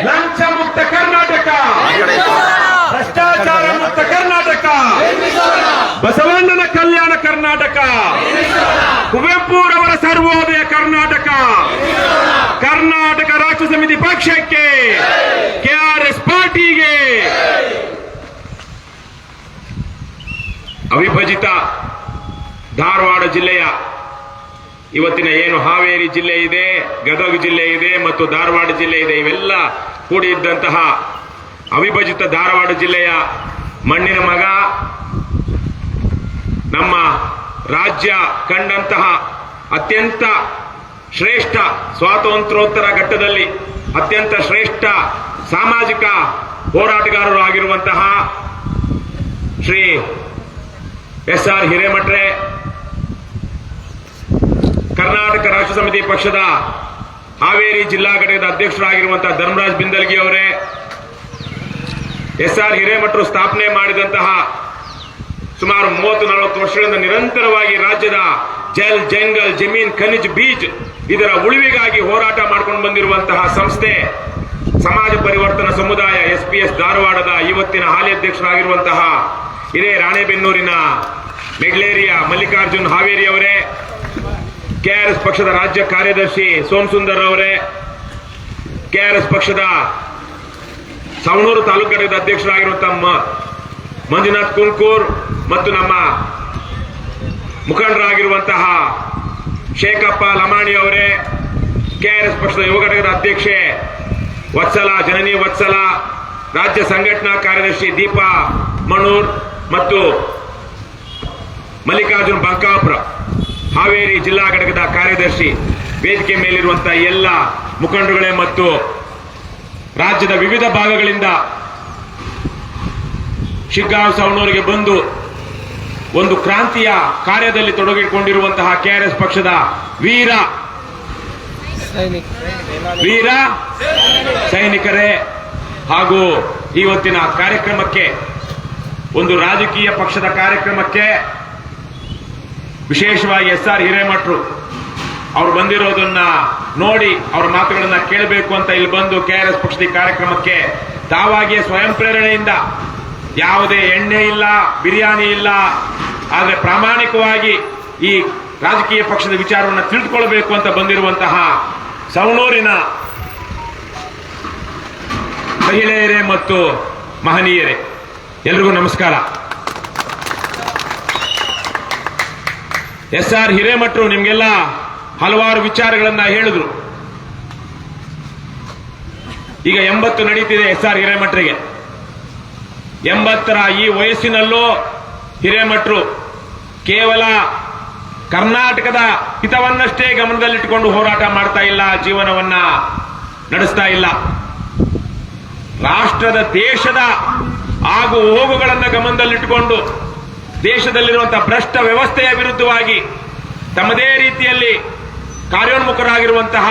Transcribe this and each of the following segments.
ಲಂಚ ಮುಕ್ತ ಕರ್ನಾಟಕ, ಭ್ರಷ್ಟಾಚಾರ ಮುಕ್ತ ಕರ್ನಾಟಕ, ಬಸವಣ್ಣನ ಕಲ್ಯಾಣ ಕರ್ನಾಟಕ, ಕುವೆಂಪುರವರ ಸರ್ವೋದಯ ಕರ್ನಾಟಕ, ಕರ್ನಾಟಕ ರಾಷ್ಟ್ರ ಸಮಿತಿ ಪಕ್ಷಕ್ಕೆ, ಕೆಆರ್ಎಸ್ ಪಾರ್ಟಿಗೆ. ಅವಿಭಜಿತ ಧಾರವಾಡ ಜಿಲ್ಲೆಯ ಇವತ್ತಿನ ಏನು ಹಾವೇರಿ ಜಿಲ್ಲೆ ಇದೆ, ಗದಗ ಜಿಲ್ಲೆ ಇದೆ ಮತ್ತು ಧಾರವಾಡ ಜಿಲ್ಲೆ ಇದೆ, ಇವೆಲ್ಲ ಕೂಡಿದ್ದಂತಹ ಅವಿಭಜಿತ ಧಾರವಾಡ ಜಿಲ್ಲೆಯ ಮಣ್ಣಿನ ಮಗ, ನಮ್ಮ ರಾಜ್ಯ ಕಂಡಂತಹ ಅತ್ಯಂತ ಶ್ರೇಷ್ಠ ಸ್ವಾತಂತ್ರ್ಯೋತ್ತರ ಘಟ್ಟದಲ್ಲಿ ಅತ್ಯಂತ ಶ್ರೇಷ್ಠ ಸಾಮಾಜಿಕ ಹೋರಾಟಗಾರರು ಆಗಿರುವಂತಹ ಶ್ರೀ ಎಸ್.ಆರ್. ಹಿರೇಮಠ್ರೆ, ಕರ್ನಾಟಕ ರಾಷ್ಟ್ರ ಸಮಿತಿ ಪಕ್ಷದ ಹಾವೇರಿ ಜಿಲ್ಲಾ ಘಟಕದ ಅಧ್ಯಕ್ಷರಾಗಿರುವಂತಹ ಧರ್ಮರಾಜ್ ಬಿಂದಲ್ಗಿ ಅವರೇ, ಎಸ್.ಆರ್. ಹಿರೇಮಠರು ಸ್ಥಾಪನೆ ಮಾಡಿದಂತಹ ಸುಮಾರು 30-40 ವರ್ಷಗಳಿಂದ ನಿರಂತರವಾಗಿ ರಾಜ್ಯದ ಜಲ್, ಜಂಗಲ್, ಜಮೀನ್, ಖನಿಜ್, ಬೀಜ್ ಇದರ ಉಳಿವಿಗಾಗಿ ಹೋರಾಟ ಮಾಡ್ಕೊಂಡು ಬಂದಿರುವಂತಹ ಸಂಸ್ಥೆ ಸಮಾಜ ಪರಿವರ್ತನಾ ಸಮುದಾಯ SPS ಧಾರವಾಡದ ಇವತ್ತಿನ ಹಾಲಿ ಅಧ್ಯಕ್ಷರಾಗಿರುವಂತಹ ಇದೇ ರಾಣೆಬೆನ್ನೂರಿನ ಮೆಡ್ಲೇರಿಯ ಮಲ್ಲಿಕಾರ್ಜುನ್ ಹಾವೇರಿ ಅವರೇ, ಕೆಆರ್ಎಸ್ ಪಕ್ಷದ ರಾಜ್ಯ ಕಾರ್ಯದರ್ಶಿ ಸೋಮಸುಂದರ್ ಅವರೇ, ಕೆಆರ್ಎಸ್ ಪಕ್ಷದ ಸವಣೂರು ತಾಲೂಕು ಘಟಕದ ಅಧ್ಯಕ್ಷರಾಗಿರುವಂತಹ ಮಂಜುನಾಥ್ ಕುಂಕೂರ್ ಮತ್ತು ನಮ್ಮ ಮುಖಂಡರಾಗಿರುವಂತಹ ಶೇಖಪ್ಪ ಲಮಾಣಿ ಅವರೇ, ಕೆಆರ್ಎಸ್ ಪಕ್ಷದ ಯುವ ಘಟಕದ ಅಧ್ಯಕ್ಷೆ ವತ್ಸಲ, ಜನನಿ ವತ್ಸಲ, ರಾಜ್ಯ ಸಂಘಟನಾ ಕಾರ್ಯದರ್ಶಿ ದೀಪಾ ಮಣೂರ್ ಮತ್ತು ಮಲ್ಲಿಕಾರ್ಜುನ್ ಬಂಕಾಪುರ, ಹಾವೇರಿ ಜಿಲ್ಲಾ ಘಟಕದ ಕಾರ್ಯದರ್ಶಿ, ವೇದಿಕೆ ಮೇಲಿರುವಂತಹ ಎಲ್ಲ ಮುಖಂಡರುಗಳೇ ಮತ್ತು ರಾಜ್ಯದ ವಿವಿಧ ಭಾಗಗಳಿಂದ ಶಿಗ್ಗಾಂವ್ ಸವಣೂರಿಗೆ ಬಂದು ಒಂದು ಕ್ರಾಂತಿಯ ಕಾರ್ಯದಲ್ಲಿ ತೊಡಗಿಕೊಂಡಿರುವಂತಹ ಕೆಆರ್ಎಸ್ ಪಕ್ಷದ ವೀರ ಸೈನಿಕರೇ ಹಾಗೂ ಇವತ್ತಿನ ಕಾರ್ಯಕ್ರಮಕ್ಕೆ, ಒಂದು ರಾಜಕೀಯ ಪಕ್ಷದ ಕಾರ್ಯಕ್ರಮಕ್ಕೆ ವಿಶೇಷವಾಗಿ ಎಸ್.ಆರ್. ಹಿರೇಮಠರು ಅವರು ಬಂದಿರೋದನ್ನ ನೋಡಿ ಅವರ ಮಾತುಗಳನ್ನ ಕೇಳಬೇಕು ಅಂತ ಇಲ್ಲಿ ಬಂದು ಕೆಆರ್ಎಸ್ ಪಕ್ಷದ ಕಾರ್ಯಕ್ರಮಕ್ಕೆ ತಾವಾಗಿಯೇ ಸ್ವಯಂ ಪ್ರೇರಣೆಯಿಂದ, ಯಾವುದೇ ಎಣ್ಣೆ ಇಲ್ಲ, ಬಿರಿಯಾನಿ ಇಲ್ಲ, ಆದರೆ ಪ್ರಾಮಾಣಿಕವಾಗಿ ಈ ರಾಜಕೀಯ ಪಕ್ಷದ ವಿಚಾರವನ್ನು ತಿಳಿದುಕೊಳ್ಳಬೇಕು ಅಂತ ಬಂದಿರುವಂತಹ ಸವಣೂರಿನ ಮಹಿಳೆಯರೇ ಮತ್ತು ಮಹನೀಯರೇ, ಎಲ್ರಿಗೂ ನಮಸ್ಕಾರ. ಎಸ್.ಆರ್. ಹಿರೇಮಠರು ನಿಮ್ಗೆಲ್ಲ ಹಲವಾರು ವಿಚಾರಗಳನ್ನ ಹೇಳಿದ್ರು. ಈಗ 80 ನಡೀತಿದೆ ಎಸ್.ಆರ್. ಹಿರೇಮಠರಿಗೆ. 80ರ ಈ ವಯಸ್ಸಿನಲ್ಲೂ ಹಿರೇಮಠರು ಕೇವಲ ಕರ್ನಾಟಕದ ಹಿತವನ್ನಷ್ಟೇ ಗಮನದಲ್ಲಿಟ್ಟುಕೊಂಡು ಹೋರಾಟ ಮಾಡ್ತಾ ಇಲ್ಲ, ಜೀವನವನ್ನ ನಡೆಸ್ತಾ ಇಲ್ಲ. ರಾಷ್ಟ್ರದ, ದೇಶದ ಆಗು ಹೋಗುಗಳನ್ನು ಗಮನದಲ್ಲಿಟ್ಟುಕೊಂಡು ದೇಶದಲ್ಲಿರುವಂತಹ ಭ್ರಷ್ಟ ವ್ಯವಸ್ಥೆಯ ವಿರುದ್ಧವಾಗಿ ತಮ್ಮದೇ ರೀತಿಯಲ್ಲಿ ಕಾರ್ಯೋನ್ಮುಖರಾಗಿರುವಂತಹ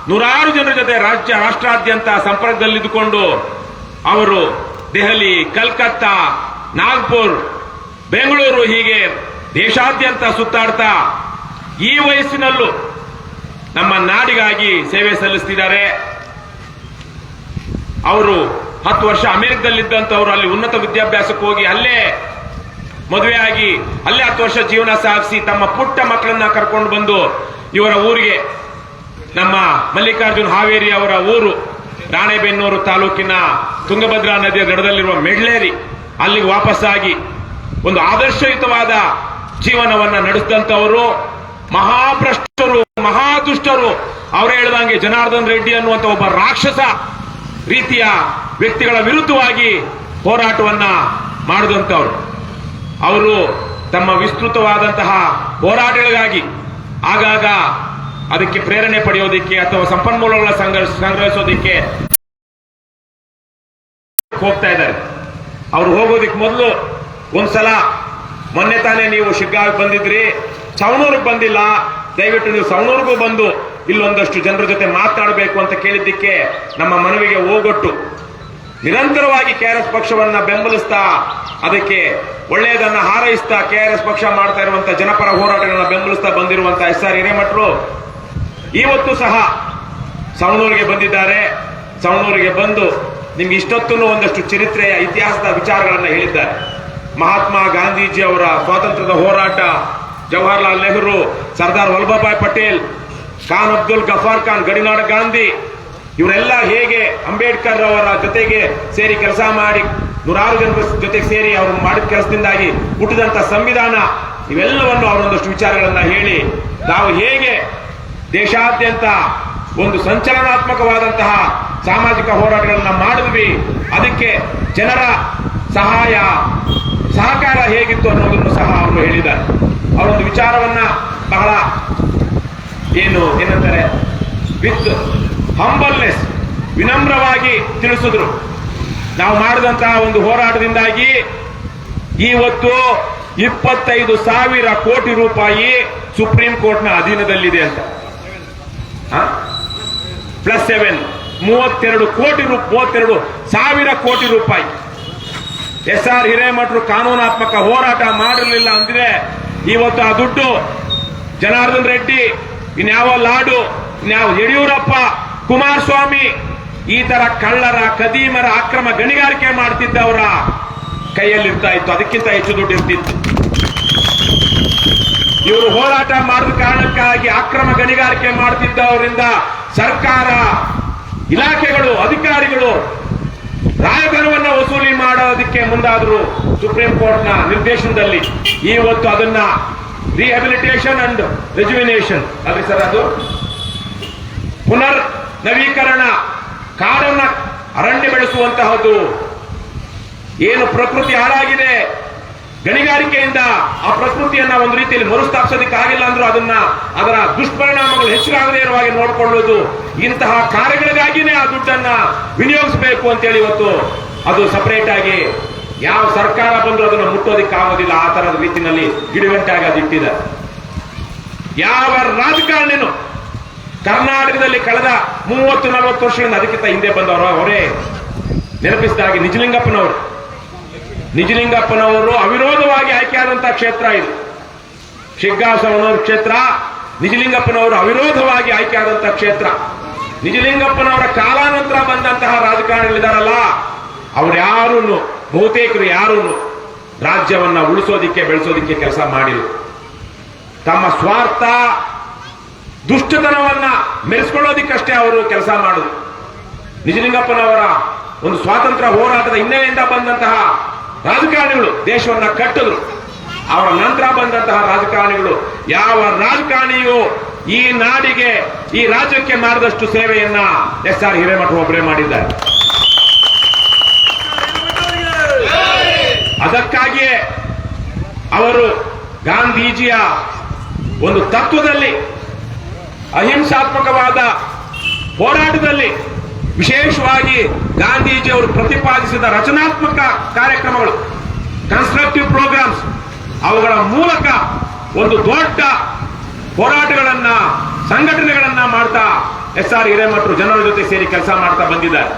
ನೂರಾರು ಜನರ ಜೊತೆ ರಾಷ್ಟ್ರಾದ್ಯಂತ ಸಂಪರ್ಕದಲ್ಲಿದ್ದುಕೊಂಡು ಅವರು ದೆಹಲಿ, ಕಲ್ಕತ್ತಾ, ನಾಗ್ಪುರ್, ಬೆಂಗಳೂರು ಹೀಗೆ ದೇಶಾದ್ಯಂತ ಸುತ್ತಾಡ್ತಾ ಈ ವಯಸ್ಸಿನಲ್ಲೂ ನಮ್ಮ ನಾಡಿಗಾಗಿ ಸೇವೆ ಸಲ್ಲಿಸುತ್ತಿದ್ದಾರೆ. ಅವರು 10 ವರ್ಷ ಅಮೆರಿಕದಲ್ಲಿದ್ದಂಥವ್ರು ಅಲ್ಲಿ ಉನ್ನತ ವಿದ್ಯಾಭ್ಯಾಸಕ್ಕೆ ಹೋಗಿ ಅಲ್ಲೇ ಮದುವೆಯಾಗಿ ಅಲ್ಲೇ 10 ವರ್ಷ ಜೀವನ ಸಾಗಿಸಿ ತಮ್ಮ ಪುಟ್ಟ ಮಕ್ಕಳನ್ನ ಕರ್ಕೊಂಡು ಬಂದು ಇವರ ಊರಿಗೆ, ನಮ್ಮ ಮಲ್ಲಿಕಾರ್ಜುನ್ ಹಾವೇರಿ ಅವರ ಊರು ರಾಣೆಬೆನ್ನೂರು ತಾಲೂಕಿನ ತುಂಗಭದ್ರಾ ನದಿಯ ದಡದಲ್ಲಿರುವ ಮೆಡ್ಲೇರಿ, ಅಲ್ಲಿಗೆ ವಾಪಸ್ಸಾಗಿ ಒಂದು ಆದರ್ಶಯುತವಾದ ಜೀವನವನ್ನ ನಡೆಸಿದಂಥವರು. ಮಹಾಭ್ರಷ್ಟರು, ಮಹಾದುಷ್ಟರು, ಅವರು ಹೇಳಿದಂಗೆ ಜನಾರ್ದನ್ ರೆಡ್ಡಿ ಅನ್ನುವಂಥ ಒಬ್ಬ ರಾಕ್ಷಸ ರೀತಿಯ ವ್ಯಕ್ತಿಗಳ ವಿರುದ್ಧವಾಗಿ ಹೋರಾಟವನ್ನ ಮಾಡಿದಂಥವ್ರು. ಅವರು ತಮ್ಮ ವಿಸ್ತೃತವಾದಂತಹ ಹೋರಾಟಗಳಿಗಾಗಿ ಆಗಾಗ ಅದಕ್ಕೆ ಪ್ರೇರಣೆ ಪಡೆಯೋದಿಕ್ಕೆ ಅಥವಾ ಸಂಪನ್ಮೂಲಗಳ ಸಂಗ್ರಹಿಸೋದಿಕ್ಕೆ ಹೋಗ್ತಾ ಇದ್ದಾರೆ. ಅವರು ಹೋಗೋದಿಕ್ಕೆ ಮೊದಲು ಒಂದ್ಸಲ ಮೊನ್ನೆ ತಾನೇ ನೀವು ಶಿಗ್ಗಾವಿಗೆ ಬಂದಿದ್ರಿ, ಸವಣೂರಿಗೆ ಬಂದಿಲ್ಲ, ದಯವಿಟ್ಟು ನೀವು ಸವಣೂರಿಗೂ ಬಂದು ಇಲ್ಲೊಂದಷ್ಟು ಜನರ ಜೊತೆ ಮಾತನಾಡಬೇಕು ಅಂತ ಕೇಳಿದ್ದಕ್ಕೆ ನಮ್ಮ ಮನವಿಗೆ ಓಗೊಟ್ಟು ನಿರಂತರವಾಗಿ ಕೆಆರ್ಎಸ್ ಪಕ್ಷವನ್ನ ಬೆಂಬಲಿಸ್ತಾ ಅದಕ್ಕೆ ಒಳ್ಳೆಯದನ್ನ ಹಾರೈಸ್ತಾ ಕೆಆರ್ಎಸ್ ಪಕ್ಷ ಮಾಡ್ತಾ ಇರುವಂತಹ ಜನಪರ ಹೋರಾಟಗಳನ್ನ ಬೆಂಬಲಿಸ್ತಾ ಬಂದಿರುವಂತಹ ಎಸ್.ಆರ್. ಹಿರೇಮಠರು ಇವತ್ತು ಸಹ ಸವಣೂರಿಗೆ ಬಂದಿದ್ದಾರೆ. ಸವಣೂರಿಗೆ ಬಂದು ನಿಮ್ಗೆ ಇಷ್ಟೊತ್ತೂ ಒಂದಷ್ಟು ಚರಿತ್ರೆಯ ಇತಿಹಾಸದ ವಿಚಾರಗಳನ್ನ ಹೇಳಿದ್ದಾರೆ. ಮಹಾತ್ಮ ಗಾಂಧೀಜಿ ಅವರ ಸ್ವಾತಂತ್ರ್ಯದ ಹೋರಾಟ, ಜವಾಹರ್ಲಾಲ್ ನೆಹರು, ಸರ್ದಾರ್ ವಲ್ಲಭಭಾಯ್ ಪಟೇಲ್, ಖಾನ್ ಅಬ್ದುಲ್ ಗಫಾರ್ ಖಾನ್, ಗಡಿನಾಡ ಗಾಂಧಿ, ಇವರೆಲ್ಲ ಹೇಗೆ ಅಂಬೇಡ್ಕರ್ ಅವರ ಜೊತೆಗೆ ಸೇರಿ ಕೆಲಸ ಮಾಡಿ ನೂರಾರು ಜನರ ಜೊತೆಗೆ ಸೇರಿ ಅವರು ಮಾಡಿದ ಕೆಲಸದಿಂದಾಗಿ ಹುಟ್ಟಿದಂತ ಸಂವಿಧಾನ, ಇವೆಲ್ಲವನ್ನು ಅವರೊಂದಷ್ಟು ವಿಚಾರಗಳನ್ನ ಹೇಳಿ ನಾವು ಹೇಗೆ ದೇಶಾದ್ಯಂತ ಒಂದು ಸಂಚಲನಾತ್ಮಕವಾದಂತಹ ಸಾಮಾಜಿಕ ಹೋರಾಟಗಳನ್ನ ಮಾಡಿದ್ವಿ, ಅದಕ್ಕೆ ಜನರ ಸಹಾಯ ಸಹಕಾರ ಹೇಗಿತ್ತು ಅನ್ನೋದನ್ನು ಸಹ ಅವರು ಹೇಳಿದ್ದಾರೆ. ಅವರೊಂದು ವಿಚಾರವನ್ನ ಬಹಳ ಏನಂತಾರೆ ವಿತ್ ಹಂಬಲ್ನೆಸ್, ವಿನಮ್ರವಾಗಿ ತಿಳಿಸಿದ್ರು. ನಾವು ಮಾಡಿದಂತಹ ಒಂದು ಹೋರಾಟದಿಂದಾಗಿ ಇವತ್ತು 25,000 ಕೋಟಿ ರೂಪಾಯಿ ಸುಪ್ರೀಂ ಕೋರ್ಟ್ನ ಅಧೀನದಲ್ಲಿದೆ ಅಂತ. +7 32,000 ಕೋಟಿ ರೂಪಾಯಿ. SR ಹಿರೇಮಠರು ಕಾನೂನಾತ್ಮಕ ಹೋರಾಟ ಮಾಡಿರಲಿಲ್ಲ ಅಂದ್ರೆ ಇವತ್ತು ಆ ದುಡ್ಡು ಜನಾರ್ದನ್ ರೆಡ್ಡಿ, ಇನ್ಯಾವ ಲಾಡು, ಇನ್ಯಾವ ಯಡಿಯೂರಪ್ಪ, ಕುಮಾರಸ್ವಾಮಿ ಈ ತರ ಕಳ್ಳರ ಕದೀಮರ ಅಕ್ರಮ ಗಣಿಗಾರಿಕೆ ಮಾಡ್ತಿದ್ದವರ ಕೈಯಲ್ಲಿರ್ತಾ ಇತ್ತು, ಅದಕ್ಕಿಂತ ಹೆಚ್ಚು ದುಡ್ಡು ಇರ್ತಿತ್ತು. ಇವರು ಹೋರಾಟ ಮಾಡಿದ ಕಾರಣಕ್ಕಾಗಿ ಅಕ್ರಮ ಗಣಿಗಾರಿಕೆ ಮಾಡ್ತಿದ್ದವರಿಂದ ಸರ್ಕಾರ, ಇಲಾಖೆಗಳು, ಅಧಿಕಾರಿಗಳು ರಾಯಧನವನ್ನ ವಸೂಲಿ ಮಾಡೋದಕ್ಕೆ ಮುಂದಾದ್ರು. ಸುಪ್ರೀಂ ಕೋರ್ಟ್ನ ನಿರ್ದೇಶನದಲ್ಲಿ ಇವತ್ತು ಅದನ್ನ ರಿಹ್ಯಾಬಿಲಿಟೇಷನ್ ಅಂಡ್ ರೆಜುವಿನೇಷನ್ ಅಲ್ರಿ ಸರ್, ಅದು ಪುನರ್ ನವೀಕರಣ, ಕಾಡನ್ನ ಅರಣ್ಯ ಬೆಳೆಸುವಂತಹದ್ದು. ಏನು ಪ್ರಕೃತಿ ಹಾಳಾಗಿದೆ ಗಣಿಗಾರಿಕೆಯಿಂದ, ಆ ಪ್ರಕೃತಿಯನ್ನ ಒಂದು ರೀತಿಯಲ್ಲಿ ಮರುಸ್ಥಾಪಿಸೋದಕ್ಕೆ ಆಗಿಲ್ಲ ಅಂದ್ರೂ ಅದರ ದುಷ್ಪರಿಣಾಮಗಳು ಹೆಚ್ಚಾಗದೇ ಇರುವ ಹಾಗೆ ನೋಡಿಕೊಳ್ಳುವುದು, ಇಂತಹ ಕಾರ್ಯಗಳಿಗಾಗಿನೇ ಆ ದುಡ್ಡನ್ನ ವಿನಿಯೋಗಿಸಬೇಕು ಅಂತೇಳಿ ಇವತ್ತು ಅದು ಸಪರೇಟ್ ಆಗಿ ಯಾವ ಸರ್ಕಾರ ಬಂದರೂ ಅದನ್ನು ಮುಟ್ಟೋದಕ್ಕೆ ಆಗೋದಿಲ್ಲ, ಆ ತರದ ರೀತಿಯಲ್ಲಿ ಗಿಡಗಂಟಾಗಿ ಅದು ಇಟ್ಟಿದೆ. ಯಾವ ರಾಜಕಾರಣಿನೂ ಕರ್ನಾಟಕದಲ್ಲಿ ಕಳೆದ 30-40 ವರ್ಷಗಳಿಂದ ಅದಕ್ಕಿಂತ ಹಿಂದೆ ಬಂದವರು ಅವರೇ ನೆನಪಿಸಿದಾಗಿ ನಿಜಲಿಂಗಪ್ಪನವರು ಅವಿರೋಧವಾಗಿ ಆಯ್ಕೆಯಾದಂತಹ ಕ್ಷೇತ್ರ ಇದು. ಶಿಗ್ಗಾಂವ ಸವಣೂರು ಕ್ಷೇತ್ರ ನಿಜಲಿಂಗಪ್ಪನವರು ಅವಿರೋಧವಾಗಿ ಆಯ್ಕೆಯಾದಂತಹ ಕ್ಷೇತ್ರ. ನಿಜಲಿಂಗಪ್ಪನವರ ಕಾಲಾನಂತರ ಬಂದಂತಹ ರಾಜಕಾರಣಿಗಳಿದಾರಲ್ಲ, ಅವರು ಯಾರೂ ಬಹುತೇಕರು ಯಾರೂ ರಾಜ್ಯವನ್ನ ಉಳಿಸೋದಿಕ್ಕೆ ಬೆಳೆಸೋದಿಕ್ಕೆ ಕೆಲಸ ಮಾಡಿಲ್ಲ. ತಮ್ಮ ಸ್ವಾರ್ಥ ದುಷ್ಟತನವನ್ನ ಮೆರೆಸ್ಕೊಳ್ಳೋದಿಕ್ಕಷ್ಟೇ ಅವರು ಕೆಲಸ ಮಾಡುದು. ನಿಜಲಿಂಗಪ್ಪನವರ ಒಂದು ಸ್ವಾತಂತ್ರ್ಯ ಹೋರಾಟದ ಹಿನ್ನೆಲೆಯಿಂದ ಬಂದಂತಹ ರಾಜಕಾರಣಿಗಳು ದೇಶವನ್ನ ಕಟ್ಟಿದ್ರು. ಅವರ ನಂತರ ಬಂದಂತಹ ರಾಜಕಾರಣಿಗಳು ಯಾವ ರಾಜಕಾರಣಿಯು ಈ ನಾಡಿಗೆ, ಈ ರಾಜ್ಯಕ್ಕೆ ಮಾಡಿದಷ್ಟು ಸೇವೆಯನ್ನ SR ಹಿರೇಮಠರು ಒಬ್ಬರೇ ಮಾಡಿದ್ದಾರೆ. ಅದಕ್ಕಾಗಿಯೇ ಅವರು ಗಾಂಧೀಜಿಯ ಒಂದು ತತ್ವದಲ್ಲಿ, ಅಹಿಂಸಾತ್ಮಕವಾದ ಹೋರಾಟದಲ್ಲಿ, ವಿಶೇಷವಾಗಿ ಗಾಂಧೀಜಿಯವರು ಪ್ರತಿಪಾದಿಸಿದ ರಚನಾತ್ಮಕ ಕಾರ್ಯಕ್ರಮಗಳು, ಕನ್ಸ್ಟ್ರಕ್ಟಿವ್ ಪ್ರೋಗ್ರಾಮ್ಸ್, ಅವುಗಳ ಮೂಲಕ ಒಂದು ದೊಡ್ಡ ಹೋರಾಟಗಳನ್ನ, ಸಂಘಟನೆಗಳನ್ನ ಮಾಡ್ತಾ SR ಹಿರೇಮಠರು ಜನರ ಜೊತೆ ಸೇರಿ ಕೆಲಸ ಮಾಡ್ತಾ ಬಂದಿದ್ದಾರೆ.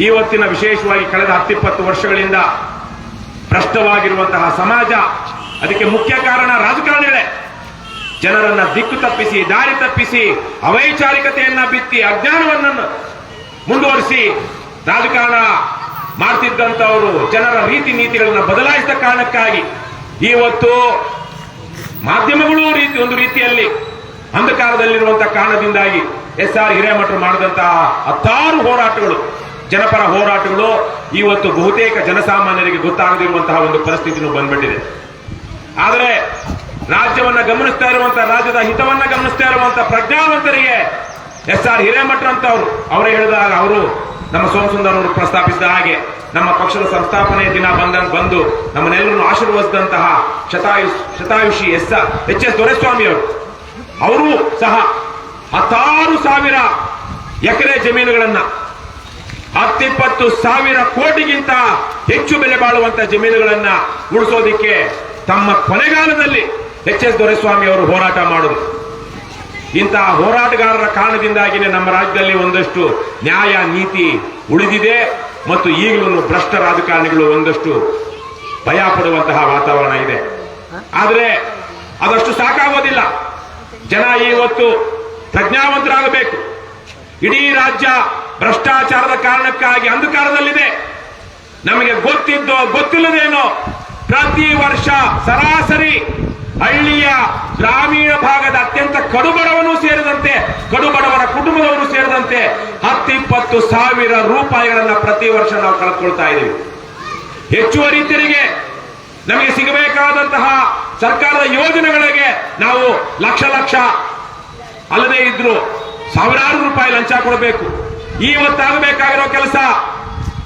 ಇವತ್ತಿನ ವಿಶೇಷವಾಗಿ ಕಳೆದ 10-20 ವರ್ಷಗಳಿಂದ ಭ್ರಷ್ಟವಾಗಿರುವಂತಹ ಸಮಾಜ, ಅದಕ್ಕೆ ಮುಖ್ಯ ಕಾರಣ ರಾಜಕಾರಣಿಗಳೇ. ಜನರನ್ನ ದಿಕ್ಕು ತಪ್ಪಿಸಿ, ದಾರಿ ತಪ್ಪಿಸಿ, ಅವೈಚಾರಿಕತೆಯನ್ನ ಬಿತ್ತಿ, ಅಜ್ಞಾನವನ್ನು ಮುಂದುವರಿಸಿ ರಾಜಕಾರಣ ಮಾಡ್ತಿದ್ದಂಥವರು ಜನರ ರೀತಿ ನೀತಿಗಳನ್ನ ಬದಲಾಯಿಸಿದ ಕಾರಣಕ್ಕಾಗಿ ಇವತ್ತು ಮಾಧ್ಯಮಗಳು ಒಂದು ರೀತಿಯಲ್ಲಿ ಅಂಧಕಾರದಲ್ಲಿರುವಂತಹ ಕಾರಣದಿಂದಾಗಿ SR ಹಿರೇಮಠರು ಮಾಡಿದಂತಹ 10 ಹೋರಾಟಗಳು, ಜನಪರ ಹೋರಾಟಗಳು ಇವತ್ತು ಬಹುತೇಕ ಜನಸಾಮಾನ್ಯರಿಗೆ ಗೊತ್ತಾಗದಿರುವಂತಹ ಒಂದು ಪರಿಸ್ಥಿತಿನೂ ಬಂದ್ಬಿಟ್ಟಿದೆ. ಆದರೆ ರಾಜ್ಯವನ್ನ ಗಮನಿಸ್ತಾ ಇರುವಂತಹ, ರಾಜ್ಯದ ಹಿತವನ್ನ ಗಮನಿಸ್ತಾ ಇರುವಂತಹ ಪ್ರಜ್ಞಾವಂತರಿಗೆ SR ಹಿರೇಮಠರು ಅಂತವರು ಅವರೇ ಹೇಳಿದಾಗ, ಅವರು ನಮ್ಮ ಸೋಮಸುಂದರ್ ಅವರು ಪ್ರಸ್ತಾಪಿಸಿದ ಹಾಗೆ ನಮ್ಮ ಪಕ್ಷದ ಸಂಸ್ಥಾಪನೆಯ ದಿನ ಬಂದು ನಮ್ಮನ್ನೆಲ್ಲರನ್ನು ಆಶೀರ್ವದಿಸಿದಂತಹ ಶತಾಯುಷಿ HS ದೊರೆಸ್ವಾಮಿ ಅವರು ಸಹ 16,000 ಎಕರೆ ಜಮೀನುಗಳನ್ನ, 10-20 ಕೋಟಿಗಿಂತ ಹೆಚ್ಚು ಬೆಲೆ ಬಾಳುವಂತಹ ಜಮೀನುಗಳನ್ನ ಉಳಿಸೋದಿಕ್ಕೆ ತಮ್ಮ ಕೊನೆಗಾಲದಲ್ಲಿ HS ದೊರೆಸ್ವಾಮಿ ಅವರು ಹೋರಾಟ ಮಾಡುವುದು. ಇಂತಹ ಹೋರಾಟಗಾರರ ಕಾರಣದಿಂದಾಗಿನೇ ನಮ್ಮ ರಾಜ್ಯದಲ್ಲಿ ಒಂದಷ್ಟು ನ್ಯಾಯ ನೀತಿ ಉಳಿದಿದೆ ಮತ್ತು ಈಗಲೂ ಭ್ರಷ್ಟ ರಾಜಕಾರಣಿಗಳು ಒಂದಷ್ಟು ಭಯ ಪಡುವಂತಹ ವಾತಾವರಣ ಇದೆ. ಆದರೆ ಅದಷ್ಟು ಸಾಕಾಗೋದಿಲ್ಲ. ಜನ ಇವತ್ತು ಪ್ರಜ್ಞಾವಂತರಾಗಬೇಕು. ಇಡೀ ರಾಜ್ಯ ಭ್ರಷ್ಟಾಚಾರದ ಕಾರಣಕ್ಕಾಗಿ ಅಂಧಕಾರದಲ್ಲಿದೆ. ನಮಗೆ ಗೊತ್ತಿದ್ದೋ ಗೊತ್ತಿಲ್ಲದೇನೋ ಪ್ರತಿ ವರ್ಷ ಸರಾಸರಿ ಹಳ್ಳಿಯ ಗ್ರಾಮೀಣ ಭಾಗದ ಅತ್ಯಂತ ಕಡುಬಡವನು ಸೇರಿದಂತೆ ಕಡುಬಡವರ ಕುಟುಂಬದವರು ಸೇರಿದಂತೆ 10-20 ಸಾವಿರ ರೂಪಾಯಿಗಳನ್ನ ಪ್ರತಿ ವರ್ಷ ನಾವು ಕಳೆದುಕೊಳ್ತಾ ಇದ್ದೀವಿ. ಹೆಚ್ಚುವರಿ ತೆರಿಗೆ ನಮಗೆ ಸಿಗಬೇಕಾದಂತಹ ಸರ್ಕಾರದ ಯೋಜನೆಗಳಿಗೆ ನಾವು ಲಕ್ಷ ಅಲ್ಲದೆ ಇದ್ರು ಸಾವಿರಾರು ರೂಪಾಯಿ ಲಂಚ ಕೊಡಬೇಕು. ಇವತ್ತಾಗಬೇಕಾಗಿರೋ ಕೆಲಸ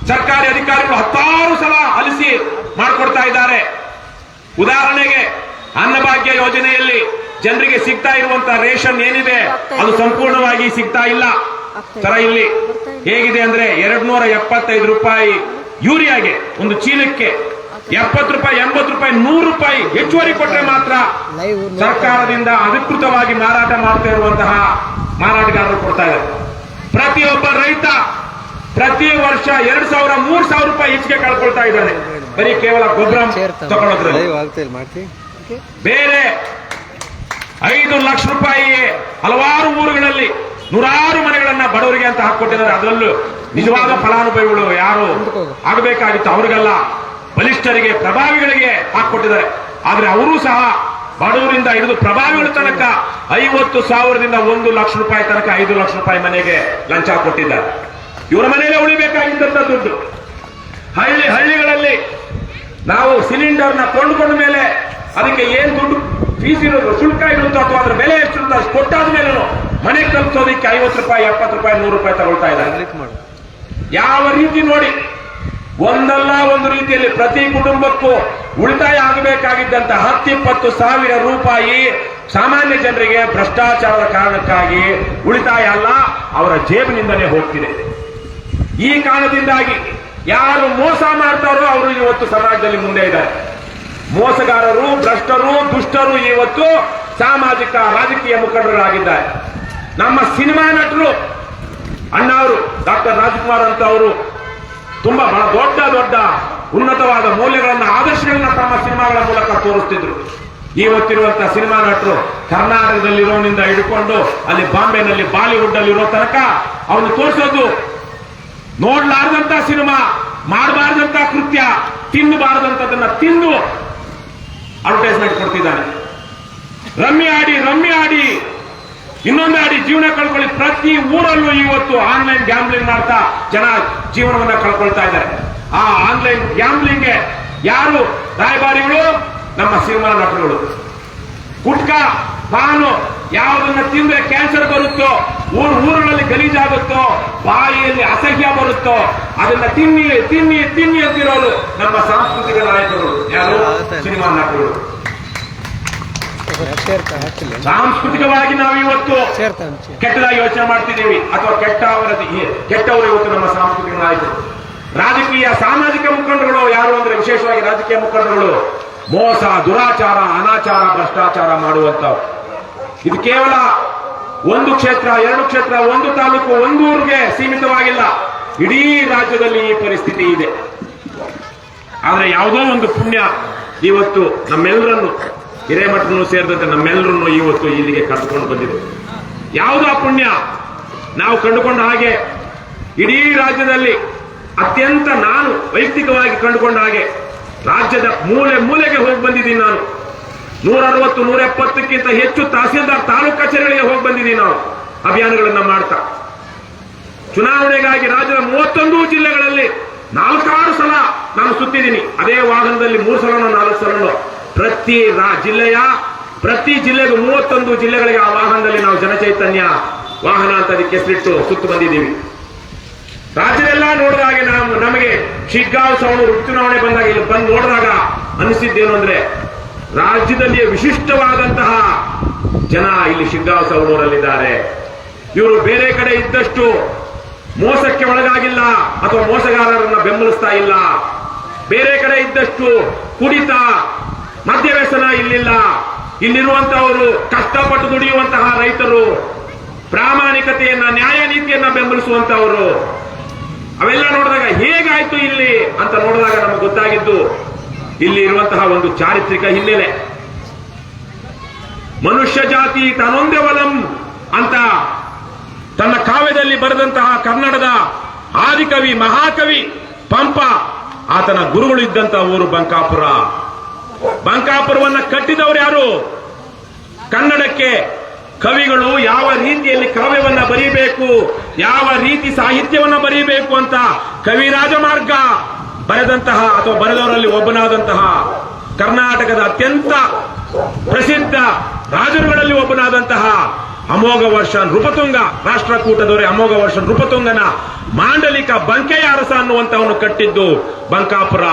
ಸರ್ಕಾರಿ ಅಧಿಕಾರಿಗಳು 10 ಸಲ ಅಲಿಸಿ ಮಾಡಿಕೊಡ್ತಾ ಇದ್ದಾರೆ. ಉದಾಹರಣೆಗೆ ಅನ್ನಭಾಗ್ಯ ಯೋಜನೆಯಲ್ಲಿ ಜನರಿಗೆ ಸಿಗ್ತಾ ಇರುವಂತಹ ರೇಷನ್ ಏನಿದೆ ಅದು ಸಂಪೂರ್ಣವಾಗಿ ಸಿಗ್ತಾ ಇಲ್ಲ. ತರ ಇಲ್ಲಿ ಹೇಗಿದೆ ಅಂದ್ರೆ 275 ರೂಪಾಯಿ ಯೂರಿಯಾಗೆ ಒಂದು ಚೀಲಕ್ಕೆ 70 ರೂಪಾಯಿ 80 ರೂಪಾಯಿ 100 ರೂಪಾಯಿ ಹೆಚ್ಚುವರಿ ಕೊಟ್ಟರೆ ಮಾತ್ರ ಸರ್ಕಾರದಿಂದ ಅಧಿಕೃತವಾಗಿ ಮಾರಾಟ ಮಾಡ್ತಾ ಇರುವಂತಹ ಮಾರಾಟಗಾರರು ಕೊಡ್ತಾ ಇದ್ದಾರೆ. ಪ್ರತಿಯೊಬ್ಬ ರೈತ ಪ್ರತಿ ವರ್ಷ 2,000-3,000 ರೂಪಾಯಿ ಹೆಚ್ಚಿಗೆ ಕಳ್ಕೊಳ್ತಾ ಇದ್ದಾನೆ ಬರೀ ಕೇವಲ ಗೊಬ್ಬರ ತಗೊಳ್ಳೋದ್ರಲ್ಲಿ. ಬೇರೆ 5 ಲಕ್ಷ ರೂಪಾಯಿ ಹಲವಾರು ಊರುಗಳಲ್ಲಿ ನೂರಾರು ಮನೆಗಳನ್ನ ಬಡವರಿಗೆ ಅಂತ ಹಾಕೊಟ್ಟಿದ್ದಾರೆ. ಅದರಲ್ಲೂ ನಿಜವಾದ ಫಲಾನುಭವಿಗಳು ಯಾರು ಆಗಬೇಕಾಗಿತ್ತು ಅವ್ರಿಗೆಲ್ಲ ಬಲಿಷ್ಠರಿಗೆ ಪ್ರಭಾವಿಗಳಿಗೆ ಹಾಕೊಟ್ಟಿದ್ದಾರೆ. ಆದ್ರೆ ಅವರೂ ಸಹ ಬಡವರಿಂದ ಹಿಡಿದು ಪ್ರಭಾವಿಗಳ ತನಕ 50,000ದಿಂದ 1 ಲಕ್ಷ ರೂಪಾಯಿ ತನಕ 5 ಲಕ್ಷ ರೂಪಾಯಿ ಮನೆಗೆ ಲಂಚ ಕೊಟ್ಟಿದ್ದಾರೆ. ಇವರ ಮನೆಯಲ್ಲೇ ಉಳಿಬೇಕಾಗಿದ್ದಂತ ದುಡ್ಡು. ಹಳ್ಳಿಗಳಲ್ಲಿ ನಾವು ಸಿಲಿಂಡರ್ನ ಕೊಂಡುಕೊಂಡ ಮೇಲೆ ಅದಕ್ಕೆ ಏನ್ ದುಡ್ಡು ಫೀಸ್ ಇರೋದು ಶುಲ್ಕ ಇರುತ್ತೋ ಅಥವಾ ಅದರ ಬೆಲೆ ಎಷ್ಟಿರುತ್ತೋ ಅಷ್ಟು ಕೊಟ್ಟಾದ ಮೇಲೂ ಮನೆಗೆ ತಲುಪಿಸೋದಕ್ಕೆ 50 ರೂಪಾಯಿ 70 ರೂಪಾಯಿ 100 ರೂಪಾಯಿ ತಗೊಳ್ತಾ ಇದ್ದಾರೆ. ಯಾವ ರೀತಿ ನೋಡಿ ಒಂದಲ್ಲ ಒಂದು ರೀತಿಯಲ್ಲಿ ಪ್ರತಿ ಕುಟುಂಬಕ್ಕೂ ಉಳಿತಾಯ ಆಗಬೇಕಾಗಿದ್ದಂತ 10-20 ಸಾವಿರ ರೂಪಾಯಿ ಸಾಮಾನ್ಯ ಜನರಿಗೆ ಭ್ರಷ್ಟಾಚಾರದ ಕಾರಣಕ್ಕಾಗಿ ಉಳಿತಾಯ ಅಲ್ಲ, ಅವರ ಜೇಬಿನಿಂದಲೇ ಹೋಗ್ತಿದೆ. ಈ ಕಾರಣದಿಂದಾಗಿ ಯಾರು ಮೋಸ ಮಾಡ್ತಾರೋ ಅವರು ಇವತ್ತು ಸಮಾಜದಲ್ಲಿ ಮುಂದೆ ಇದ್ದಾರೆ. ಮೋಸಗಾರರು, ಭ್ರಷ್ಟರು, ದುಷ್ಟರು ಇವತ್ತು ಸಾಮಾಜಿಕ ರಾಜಕೀಯ ಮುಖಂಡರಾಗಿದ್ದಾರೆ. ನಮ್ಮ ಸಿನಿಮಾ ನಟರು ಅಣ್ಣವರು ಡಾಕ್ಟರ್ ರಾಜ್ಕುಮಾರ್ ಅಂತ ಅವರು ತುಂಬಾ ಬಹಳ ದೊಡ್ಡ ಉನ್ನತವಾದ ಮೌಲ್ಯಗಳನ್ನ ಆದರ್ಶಗಳನ್ನ ತಮ್ಮ ಸಿನಿಮಾಗಳ ಮೂಲಕ ತೋರಿಸ್ತಿದ್ರು. ಇವತ್ತಿರುವಂತಹ ಸಿನಿಮಾ ನಟರು ಕರ್ನಾಟಕದಲ್ಲಿರೋನಿಂದ ಹಿಡ್ಕೊಂಡು ಅಲ್ಲಿ ಬಾಂಬೆನಲ್ಲಿ ಬಾಲಿವುಡ್ ಅಲ್ಲಿರೋ ತನಕ ಅವನು ತೋರಿಸೋದು ನೋಡ್ಲಾರ್ದಂತ ಸಿನಿಮಾ, ಮಾಡಬಾರ್ದಂತ ಕೃತ್ಯ, ತಿನ್ನಬಾರದಂತದನ್ನ ತಿಂದು ಅಡ್ವರ್ಟೈಸ್ಮೆಂಟ್ ಕೊಡ್ತಿದ್ದಾನೆ. ರಮ್ಮಿ ಆಡಿ ಇನ್ನೊಂದು ಆಡಿ ಜೀವನ ಕಳ್ಕೊಳ್ಳಿ. ಪ್ರತಿ ಊರಲ್ಲೂ ಇವತ್ತು ಆನ್ಲೈನ್ ಗ್ಯಾಂಬ್ಲಿಂಗ್ ಮಾಡ್ತಾ ಜನ ಜೀವನವನ್ನ ಕಳ್ಕೊಳ್ತಾ ಇದ್ದಾರೆ. ಆ ಆನ್ಲೈನ್ ಗ್ಯಾಂಬ್ಲಿಂಗ್ಗೆ ಯಾರು ರಾಯಭಾರಿಗಳು? ನಮ್ಮ ಸಿನಿಮಾ ನಟರುಗಳು. ಗುಟ್ಕಾ ಪಾನು ಯಾವುದನ್ನ ತಿಂದ್ರೆ ಕ್ಯಾನ್ಸರ್ ಬರುತ್ತೋ, ಊರುಗಳಲ್ಲಿ ಗಲೀಜಾಗುತ್ತೋ, ಬಾಯಿಯಲ್ಲಿ ಅಸಹ್ಯ ಬರುತ್ತೋ ಅದನ್ನ ತಿನ್ನಿ ಅಂತಿರೋರು ನಮ್ಮ ಸಾಂಸ್ಕೃತಿಕ ನಾಯಕರು. ಯಾರು? ಸಿನಿಮಾ ನಟರುಗಳು. ಸಾಂಸ್ಕೃತಿಕವಾಗಿ ನಾವು ಇವತ್ತು ಕೆಟ್ಟದಾಗಿ ಯೋಚನೆ ಮಾಡ್ತಿದ್ದೀವಿ ಅಥವಾ ಕೆಟ್ಟವರು ಇವತ್ತು ನಮ್ಮ ಸಾಂಸ್ಕೃತಿಕ ನಾಯಕರು. ರಾಜಕೀಯ ಸಾಮಾಜಿಕ ಮುಖಂಡರುಗಳು ಯಾರು ಅಂದ್ರೆ ವಿಶೇಷವಾಗಿ ರಾಜಕೀಯ ಮುಖಂಡರುಗಳು ಮೋಸ, ದುರಾಚಾರ, ಅನಾಚಾರ, ಭ್ರಷ್ಟಾಚಾರ ಮಾಡುವಂತವ್ರು. ಇದು ಕೇವಲ ಒಂದು ಕ್ಷೇತ್ರ, 2 ಕ್ಷೇತ್ರ, 1 ತಾಲೂಕು, 1 ಊರಿಗೆ ಸೀಮಿತವಾಗಿಲ್ಲ. ಇಡೀ ರಾಜ್ಯದಲ್ಲಿ ಈ ಪರಿಸ್ಥಿತಿ ಇದೆ. ಆದ್ರೆ ಯಾವುದೋ ಒಂದು ಪುಣ್ಯ ಇವತ್ತು ನಮ್ಮೆಲ್ಲರನ್ನು, ಹಿರೇಮಠರನ್ನು ಸೇರಿದಂತೆ ನಮ್ಮೆಲ್ಲರನ್ನು ಇವತ್ತು ಇಲ್ಲಿಗೆ ಕರೆದುಕೊಂಡು ಬಂದಿದೆ. ಯಾವುದೋ ಪುಣ್ಯ ನಾವು ಕಂಡುಕೊಂಡ ಹಾಗೆ ಇಡೀ ರಾಜ್ಯದಲ್ಲಿ ಅತ್ಯಂತ ನಾನು ವೈಯಕ್ತಿಕವಾಗಿ ಕಂಡುಕೊಂಡ ಹಾಗೆ ರಾಜ್ಯದ ಮೂಲೆಗೆ ಹೋಗಿ ಬಂದಿದ್ದೀನಿ. ನಾನು 160-170ಕ್ಕಿಂತ ಹೆಚ್ಚು ತಹಸೀಲ್ದಾರ್ ತಾಲೂಕು ಕಚೇರಿಗಳಿಗೆ ಹೋಗಿ ಬಂದಿದ್ದೀನಿ. ನಾವು ಅಭಿಯಾನಗಳನ್ನ ಮಾಡ್ತಾ ಚುನಾವಣೆಗಾಗಿ ರಾಜ್ಯದ 31 ಜಿಲ್ಲೆಗಳಲ್ಲಿ 4-6 ಸಲ ನಾನು ಸುತ್ತಿದ್ದೀನಿ. ಅದೇ ವಾಹನದಲ್ಲಿ 3 ಸಲನೋ 4 ಸಲನೋ ಪ್ರತಿ ಜಿಲ್ಲೆಗೂ 31 ಜಿಲ್ಲೆಗಳಿಗೆ ಆ ವಾಹನದಲ್ಲಿ ನಾವು ಜನಚೈತನ್ಯ ವಾಹನ ಅಂತ ಅದಕ್ಕೆ ಹೆಸರಿಟ್ಟು ಸುತ್ತು ಬಂದಿದ್ದೀವಿ. ರಾಜ್ಯದೆಲ್ಲ ನೋಡಿದಾಗ ನಮಗೆ ಶಿಗ್ಗಾಂವ್ ಸವಣೂರು ಉಪಚುನಾವಣೆ ಬಂದಾಗ ಇಲ್ಲಿ ಬಂದು ನೋಡಿದಾಗ ಅನಿಸಿದ್ದೇನು ಅಂದ್ರೆ ರಾಜ್ಯದಲ್ಲಿ ವಿಶಿಷ್ಟವಾದಂತಹ ಜನ ಇಲ್ಲಿ ಶಿಗ್ಗಾಂವ್ ಸವಣೂರಲ್ಲಿದ್ದಾರೆ. ಇವರು ಬೇರೆ ಕಡೆ ಇದ್ದಷ್ಟು ಮೋಸಕ್ಕೆ ಒಳಗಾಗಿಲ್ಲ ಅಥವಾ ಮೋಸಗಾರರನ್ನ ಬೆಂಬಲಿಸ್ತಾ ಇಲ್ಲ. ಬೇರೆ ಕಡೆ ಇದ್ದಷ್ಟು ಕುಡಿತ, ಮದ್ಯವ್ಯಸನ ಇಲ್ಲಿಲ್ಲ. ಇಲ್ಲಿರುವಂತಹವರು ಕಷ್ಟಪಟ್ಟು ದುಡಿಯುವಂತಹ ರೈತರು, ಪ್ರಾಮಾಣಿಕತೆಯನ್ನ, ನ್ಯಾಯ ನೀತಿಯನ್ನ ಬೆಂಬಲಿಸುವಂತಹವರು. ಅವೆಲ್ಲ ನೋಡಿದಾಗ ಹೇಗಾಯ್ತು ಇಲ್ಲಿ ಅಂತ ನೋಡಿದಾಗ ನಮಗೆ ಗೊತ್ತಾಗಿದ್ದು ಇಲ್ಲಿ ಇರುವಂತಹ ಒಂದು ಚಾರಿತ್ರಿಕ ಹಿನ್ನೆಲೆ. ಮನುಷ್ಯ ಜಾತಿ ತನೊಂದೇ ವಲಂ ಅಂತ ತನ್ನ ಕಾವ್ಯದಲ್ಲಿ ಬರೆದಂತಹ ಕನ್ನಡದ ಆದಿಕವಿ ಮಹಾಕವಿ ಪಂಪ, ಆತನ ಗುರುಗಳು ಇದ್ದಂತಹ ಊರು ಬಂಕಾಪುರ. ಬಂಕಾಪುರವನ್ನ ಕಟ್ಟಿದವರು ಯಾರು? ಕನ್ನಡಕ್ಕೆ ಕವಿಗಳು ಯಾವ ರೀತಿಯಲ್ಲಿ ಕಾವ್ಯವನ್ನ ಬರೀಬೇಕು, ಯಾವ ರೀತಿ ಸಾಹಿತ್ಯವನ್ನ ಬರೀಬೇಕು ಅಂತ ಕವಿರಾಜ ಮಾರ್ಗ ಬರೆದಂತಹ ಅಥವಾ ಬರೆದವರಲ್ಲಿ ಒಬ್ಬನಾದಂತಹ ಕರ್ನಾಟಕದ ಅತ್ಯಂತ ಪ್ರಸಿದ್ಧ ರಾಜರುಗಳಲ್ಲಿ ಒಬ್ಬನಾದಂತಹ ಅಮೋಘ ವರ್ಷ ನೃಪತುಂಗ, ರಾಷ್ಟ್ರಕೂಟದವರೇ ಅಮೋಘ ವರ್ಷ ನೃಪತುಂಗನ ಮಾಂಡಲಿಕ ಬಂಕೆಯ ಅರಸ ಅನ್ನುವಂತವನ್ನು ಕಟ್ಟಿದ್ದು ಬಂಕಾಪುರ.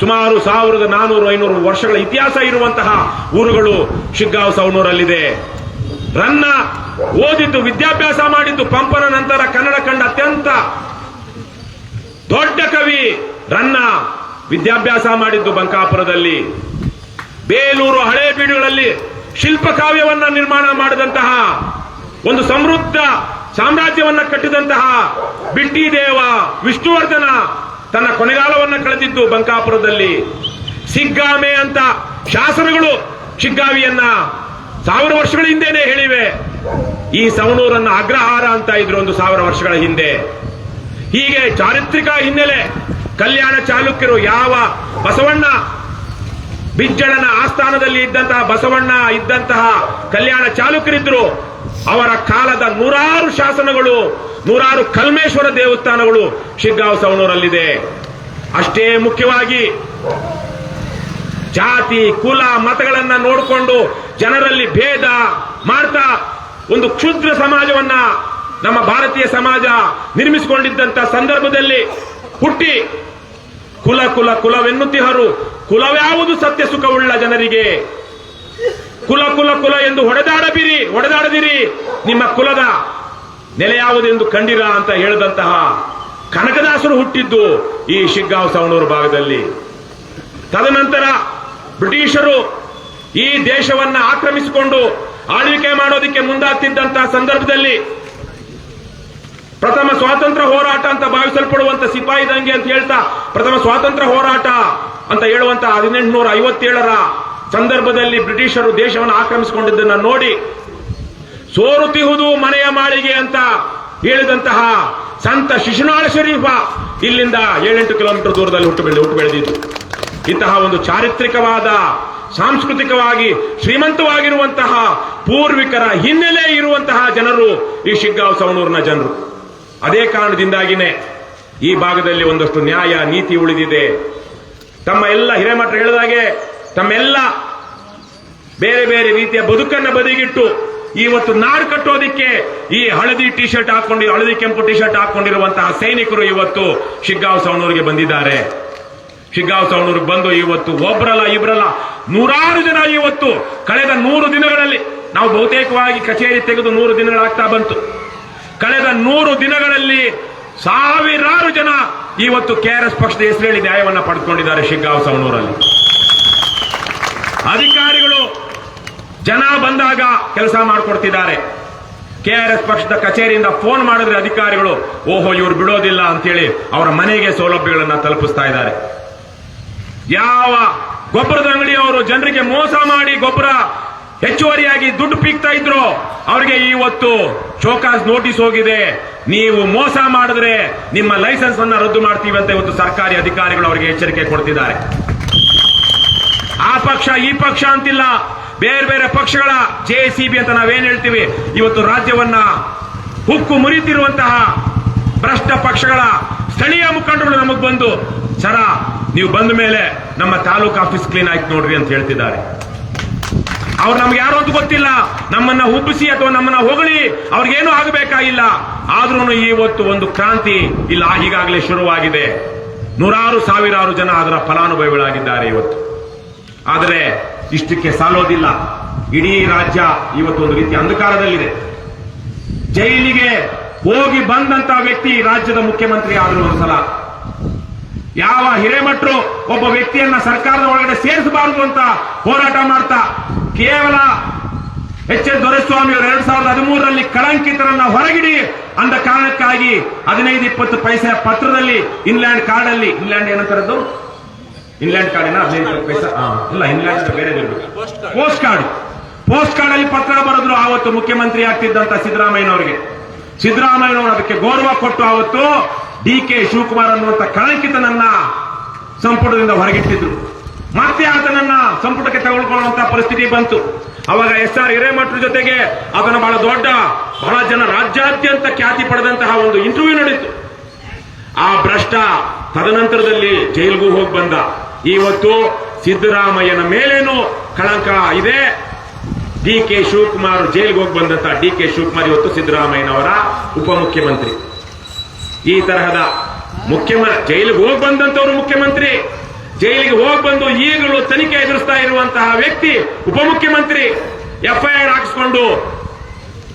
ಸುಮಾರು 1400-500 ವರ್ಷಗಳ ಇತಿಹಾಸ ಇರುವಂತಹ ಊರುಗಳು ಶಿಗ್ಗಾಂವ್ ಸವಣೂರಲ್ಲಿದೆ. ರನ್ನ ಓದಿದ್ದು, ವಿದ್ಯಾಭ್ಯಾಸ ಮಾಡಿದ್ದು ಪಂಪನ ನಂತರ ಕನ್ನಡ ಕಂಡ ಅತ್ಯಂತ ದೊಡ್ಡ ಕವಿ ರನ್ನ ವಿದ್ಯಾಭ್ಯಾಸ ಮಾಡಿದ್ದು ಬಂಕಾಪುರದಲ್ಲಿ. ಬೇಲೂರು ಹಳೇಬೀಡುಗಳಲ್ಲಿ ಶಿಲ್ಪಕಾವ್ಯವನ್ನ ನಿರ್ಮಾಣ ಮಾಡಿದಂತಹ, ಒಂದು ಸಮೃದ್ಧ ಸಾಮ್ರಾಜ್ಯವನ್ನ ಕಟ್ಟಿದಂತಹ ಬಿಟ್ಟಿದೇವ ವಿಷ್ಣುವರ್ಧನ ತನ್ನ ಕೊನೆಗಾಲವನ್ನ ಕಳೆದಿದ್ದು ಬಂಕಾಪುರದಲ್ಲಿ. ಸಿಗ್ಗಾಮೆ ಅಂತ ಶಾಸನಗಳು ಶಿಗ್ಗಾವಿಯನ್ನ 1000 ವರ್ಷಗಳ ಹಿಂದೆನೆ ಹೇಳಿವೆ. ಈ ಸವಣೂರನ್ನ ಅಗ್ರಹಾರ ಅಂತ ಇದ್ರು 1000 ವರ್ಷಗಳ ಹಿಂದೆ. ಹೀಗೆ ಚಾರಿತ್ರಿಕ ಹಿನ್ನೆಲೆ, ಕಲ್ಯಾಣ ಚಾಲುಕ್ಯರು ಯಾವ ಬಸವಣ್ಣ ಬಿಜ್ಜಳನ ಆಸ್ಥಾನದಲ್ಲಿ ಇದ್ದಂತಹ ಬಸವಣ್ಣ ಇದ್ದಂತಹ ಕಲ್ಯಾಣ ಚಾಲುಕ್ಯರಿದ್ರು, ಅವರ ಕಾಲದ 100 ಶಾಸನಗಳು, 100 ಕಲ್ಮೇಶ್ವರ ದೇವಸ್ಥಾನಗಳು ಶಿಗ್ಗಾಂವ್ ಸವಣೂರಲ್ಲಿದೆ. ಅಷ್ಟೇ ಮುಖ್ಯವಾಗಿ ಜಾತಿ ಕುಲ ಮತಗಳನ್ನ ನೋಡಿಕೊಂಡು ಜನರಲ್ಲಿ ಭೇದ ಮಾಡ್ತಾ ಒಂದು ಕ್ಷುದ್ರ ಸಮಾಜವನ್ನ ನಮ್ಮ ಭಾರತೀಯ ಸಮಾಜ ನಿರ್ಮಿಸಿಕೊಂಡಿದ್ದಂತ ಸಂದರ್ಭದಲ್ಲಿ ಹುಟ್ಟಿ ಕುಲ ಕುಲ ಕುಲವೆನ್ನುತ್ತಿಹರು. ಕುಲವ್ಯಾವುದು ಸತ್ಯ ಸುಖವುಳ್ಳ ಜನರಿಗೆ, ಕುಲ ಕುಲ ಕುಲ ಎಂದು ಹೊಡೆದಾಡದಿರಿ, ನಿಮ್ಮ ಕುಲದ ನೆಲೆ ಯಾವುದೆಂದು ಕಂಡಿರ ಅಂತ ಹೇಳಿದಂತಹ ಕನಕದಾಸರು ಹುಟ್ಟಿದ್ದು ಈ ಶಿಗ್ಗಾಂವ್ ಸವಣೂರು ಭಾಗದಲ್ಲಿ. ತದನಂತರ ಬ್ರಿಟಿಷರು ಈ ದೇಶವನ್ನ ಆಕ್ರಮಿಸಿಕೊಂಡು ಆಳ್ವಿಕೆ ಮಾಡೋದಕ್ಕೆ ಮುಂದಾಗ್ತಿದ್ದಂತಹ ಸಂದರ್ಭದಲ್ಲಿ ಪ್ರಥಮ ಸ್ವಾತಂತ್ರ್ಯ ಹೋರಾಟ ಅಂತ ಭಾವಿಸಲ್ಪಡುವಂತ ಸಿಪಾಯಿ ದಂಗೆ ಅಂತ ಹೇಳ್ತಾ ಪ್ರಥಮ ಸ್ವಾತಂತ್ರ್ಯ ಹೋರಾಟ ಅಂತ ಹೇಳುವಂತ 1857ರ ಸಂದರ್ಭದಲ್ಲಿ ಬ್ರಿಟಿಷರು ದೇಶವನ್ನು ಆಕ್ರಮಿಸಿಕೊಂಡಿದ್ದನ್ನ ನೋಡಿ ಸೋರುತ್ತಿಹುದು ಮನೆಯ ಮಾಳಿಗೆ ಅಂತ ಹೇಳಿದಂತಹ ಸಂತ ಶಿಶುನಾಳ ಶರೀಫ ಇಲ್ಲಿಂದ 7-8 ಕಿಲೋಮೀಟರ್ ದೂರದಲ್ಲಿ ಹುಟ್ಟು ಬೆಳೆದಿದ್ದು. ಇಂತಹ ಒಂದು ಚಾರಿತ್ರಿಕವಾದ, ಸಾಂಸ್ಕೃತಿಕವಾಗಿ ಶ್ರೀಮಂತವಾಗಿರುವಂತಹ ಪೂರ್ವಿಕರ ಹಿನ್ನೆಲೆ ಇರುವಂತಹ ಜನರು ಈ ಶಿಗ್ಗಾಂವ್ ಸವಣೂರಿನ ಜನರು. ಅದೇ ಕಾರಣದಿಂದಾಗಿನೇ ಈ ಭಾಗದಲ್ಲಿ ಒಂದಷ್ಟು ನ್ಯಾಯ ನೀತಿ ಉಳಿದಿದೆ. ತಮ್ಮ ಎಲ್ಲ ಹಿರೇಮಠರು ಹೇಳಿದಾಗೆ ತಮ್ಮೆಲ್ಲ ಬೇರೆ ಬೇರೆ ರೀತಿಯ ಬದುಕನ್ನ ಬದಿಗಿಟ್ಟು ಇವತ್ತು ನಾಡು ಕಟ್ಟೋದಿಕ್ಕೆ ಈ ಹಳದಿ ಟಿ ಶರ್ಟ್ ಹಾಕೊಂಡು, ಹಳದಿ ಕೆಂಪು ಟಿ ಶರ್ಟ್ ಹಾಕೊಂಡಿರುವಂತಹ ಸೈನಿಕರು ಇವತ್ತು ಶಿಗ್ಗಾಂವ್ ಸವಣೂರಿಗೆ ಬಂದಿದ್ದಾರೆ. ಶಿಗ್ಗಾಂವ್ ಸವಣೂರಿಗೆ ಬಂದು ಇವತ್ತು ಒಬ್ಬರಲ್ಲ ಇಬ್ಬರಲ್ಲ 100 ಜನ ಇವತ್ತು ಕಳೆದ 100 ದಿನಗಳಲ್ಲಿ, ನಾವು ಬಹುತೇಕವಾಗಿ ಕಚೇರಿ ತೆಗೆದು 100 ದಿನಗಳಾಗ್ತಾ ಬಂತು, ಕಳೆದ 100 ದಿನಗಳಲ್ಲಿ 1000 ಜನ ಇವತ್ತು ಕೆಆರ್ಎಸ್ ಪಕ್ಷದ ಹೆಸರೇಳಿ ನ್ಯಾಯವನ್ನ ಪಡೆದುಕೊಂಡಿದ್ದಾರೆ ಶಿಗ್ಗಾಂವ್ ಸವಣೂರಲ್ಲಿ. ಅಧಿಕಾರಿಗಳು ಜನ ಬಂದಾಗ ಕೆಲಸ ಮಾಡಿಕೊಡ್ತಿದ್ದಾರೆ. ಕೆಆರ್ಎಸ್ ಪಕ್ಷದ ಕಚೇರಿಯಿಂದ ಫೋನ್ ಮಾಡಿದ್ರೆ ಅಧಿಕಾರಿಗಳು ಓಹೋ ಇವ್ರು ಬಿಡೋದಿಲ್ಲ ಅಂತೇಳಿ ಅವರ ಮನೆಗೆ ಸೌಲಭ್ಯಗಳನ್ನ ತಲುಪಿಸ್ತಾ ಇದ್ದಾರೆ. ಯಾವ ಗೊಬ್ಬರದ ಅಂಗಡಿಯವರು ಜನರಿಗೆ ಮೋಸ ಮಾಡಿ ಗೊಬ್ಬರ ಹೆಚ್ಚುವರಿಯಾಗಿ ದುಡ್ಡು ಪೀಕ್ತಾ ಇದ್ರು ಅವರಿಗೆ ಇವತ್ತು ಶೋಕಾಸ್ ನೋಟಿಸ್ ಹೋಗಿದೆ. ನೀವು ಮೋಸ ಮಾಡಿದ್ರೆ ನಿಮ್ಮ ಲೈಸೆನ್ಸ್ ಅನ್ನ ರದ್ದು ಮಾಡ್ತೀವಿ ಅಂತ ಇವತ್ತು ಸರ್ಕಾರಿ ಅಧಿಕಾರಿಗಳು ಅವರಿಗೆ ಎಚ್ಚರಿಕೆ ಕೊಡ್ತಿದ್ದಾರೆ. ಆ ಪಕ್ಷ ಈ ಪಕ್ಷ ಅಂತಿಲ್ಲ, ಬೇರೆ ಬೇರೆ ಪಕ್ಷಗಳ ಜೆಸಿಬಿ ಅಂತ ನಾವೇನ್ ಹೇಳ್ತೀವಿ, ಇವತ್ತು ರಾಜ್ಯವನ್ನ ಹುಕ್ಕು ಮುರಿತಿರುವಂತಹ ಭ್ರಷ್ಟ ಪಕ್ಷಗಳ ಸ್ಥಳೀಯ ಮುಖಂಡರು ನಮಗ್ ಬಂದು ಸರ ನೀವು ಬಂದ ಮೇಲೆ ನಮ್ಮ ತಾಲೂಕು ಆಫೀಸ್ ಕ್ಲೀನ್ ಆಯ್ತು ನೋಡ್ರಿ ಅಂತ ಹೇಳ್ತಿದ್ದಾರೆ. ಅವ್ರು ನಮ್ಗೆ ಯಾರು ಅಂತ ಗೊತ್ತಿಲ್ಲ, ನಮ್ಮನ್ನ ಹುಬ್ಬಿಸಿ ಅಥವಾ ನಮ್ಮನ್ನ ಹೊಗಳಿ ಅವ್ರಿಗೇನು ಆಗಬೇಕಾಗಿಲ್ಲ. ಆದ್ರೂ ಇವತ್ತು ಒಂದು ಕ್ರಾಂತಿ ಇಲ್ಲ ಈಗಾಗಲೇ ಶುರುವಾಗಿದೆ. 100,000 ಜನ ಅದರ ಫಲಾನುಭವಿಗಳಾಗಿದ್ದಾರೆ ಇವತ್ತು. ಆದರೆ ಇಷ್ಟಕ್ಕೆ ಸಾಲೋದಿಲ್ಲ. ಇಡೀ ರಾಜ್ಯ ಇವತ್ತು ಒಂದು ರೀತಿ ಅಂಧಕಾರದಲ್ಲಿದೆ. ಜೈಲಿಗೆ ಹೋಗಿ ಬಂದಂತ ವ್ಯಕ್ತಿ ರಾಜ್ಯದ ಮುಖ್ಯಮಂತ್ರಿ ಆದರೂ ಒಂದ್ಸಲ ಯಾವ ಹಿರೇಮಠರು ಒಬ್ಬ ವ್ಯಕ್ತಿಯನ್ನ ಸರ್ಕಾರದ ಒಳಗಡೆ ಸೇರಿಸಬಾರದು ಅಂತ ಹೋರಾಟ ಮಾಡ್ತಾ ಕೇವಲ ಎಚ್ ಎಸ್ ದೊರೆಸ್ವಾಮಿ ಅವರು 2013ರಲ್ಲಿ ಕಳಂಕಿತರನ್ನ ಹೊರಗಿಡಿ ಅಂದ ಕಾರಣಕ್ಕಾಗಿ 15-20 ಪೈಸೆ ಪತ್ರದಲ್ಲಿ ಇನ್ಲ್ಯಾಂಡ್ ಕಾರ್ಡ್ ಅಲ್ಲಿ, ಇನ್ಲ್ಯಾಂಡ್ ಏನಂತಾರದ್ದು, ಇನ್ಲ್ಯಾಂಡ್ ಕಾರ್ಡ್ ಏನ 15 ಪೈಸೆ ಇಲ್ಲ, ಇನ್ಲ್ಯಾಂಡ್ ಬೇರೆ ಪೋಸ್ಟ್ ಕಾರ್ಡ್ ಅಲ್ಲಿ ಪತ್ರ ಬರೆದ್ರು ಆವತ್ತು ಮುಖ್ಯಮಂತ್ರಿ ಆಗ್ತಿದ್ದಂತ ಸಿದ್ದರಾಮಯ್ಯನವರಿಗೆ. ಸಿದ್ದರಾಮಯ್ಯನವರು ಅದಕ್ಕೆ ಗೌರವ ಕೊಟ್ಟು ಅವತ್ತು ಡಿ.ಕೆ. ಶಿವಕುಮಾರ್ ಅನ್ನುವಂಥ ಕಳಂಕಿತನನ್ನ ಸಂಪುಟದಿಂದ ಹೊರಗಿಟ್ಟಿದ್ರು. ಮತ್ತೆ ಆತನನ್ನ ಸಂಪುಟಕ್ಕೆ ತೆಗೆದುಕೊಳ್ಳುವಂತಹ ಪರಿಸ್ಥಿತಿ ಬಂತು. ಅವಾಗ ಎಸ್.ಆರ್. ಹಿರೇಮಠರ ಜೊತೆಗೆ ಅದನ್ನ ಬಹಳ ಜನ ರಾಜ್ಯಾದ್ಯಂತ ಖ್ಯಾತಿ ಪಡೆದಂತಹ ಒಂದು ಇಂಟರ್ವ್ಯೂ ನಡೀತು. ಆ ಭ್ರಷ್ಟ ತದನಂತರದಲ್ಲಿ ಜೈಲಿಗೂ ಹೋಗಿ ಬಂದ. ಇವತ್ತು ಸಿದ್ದರಾಮಯ್ಯನ ಮೇಲೇನು ಕಳಂಕ ಇದೆ. ಡಿ.ಕೆ. ಶಿವಕುಮಾರ್ ಜೈಲಿಗೆ ಹೋಗಿ ಬಂದಂತ ಡಿ.ಕೆ. ಶಿವಕುಮಾರ್ ಇವತ್ತು ಸಿದ್ದರಾಮಯ್ಯನವರ ಉಪಮುಖ್ಯಮಂತ್ರಿ. ಈ ತರಹದ ಜೈಲಿಗೆ ಹೋಗಿ ಬಂದಂತವರು ಮುಖ್ಯಮಂತ್ರಿ, ಜೈಲಿಗೆ ಹೋಗಿ ಬಂದು ಈಗಲೂ ತನಿಖೆ ಎದುರಿಸ್ತಾ ಇರುವಂತಹ ವ್ಯಕ್ತಿ ಉಪಮುಖ್ಯಮಂತ್ರಿ. ಎಫ್ಐಆರ್ ಹಾಕಿಸಿಕೊಂಡು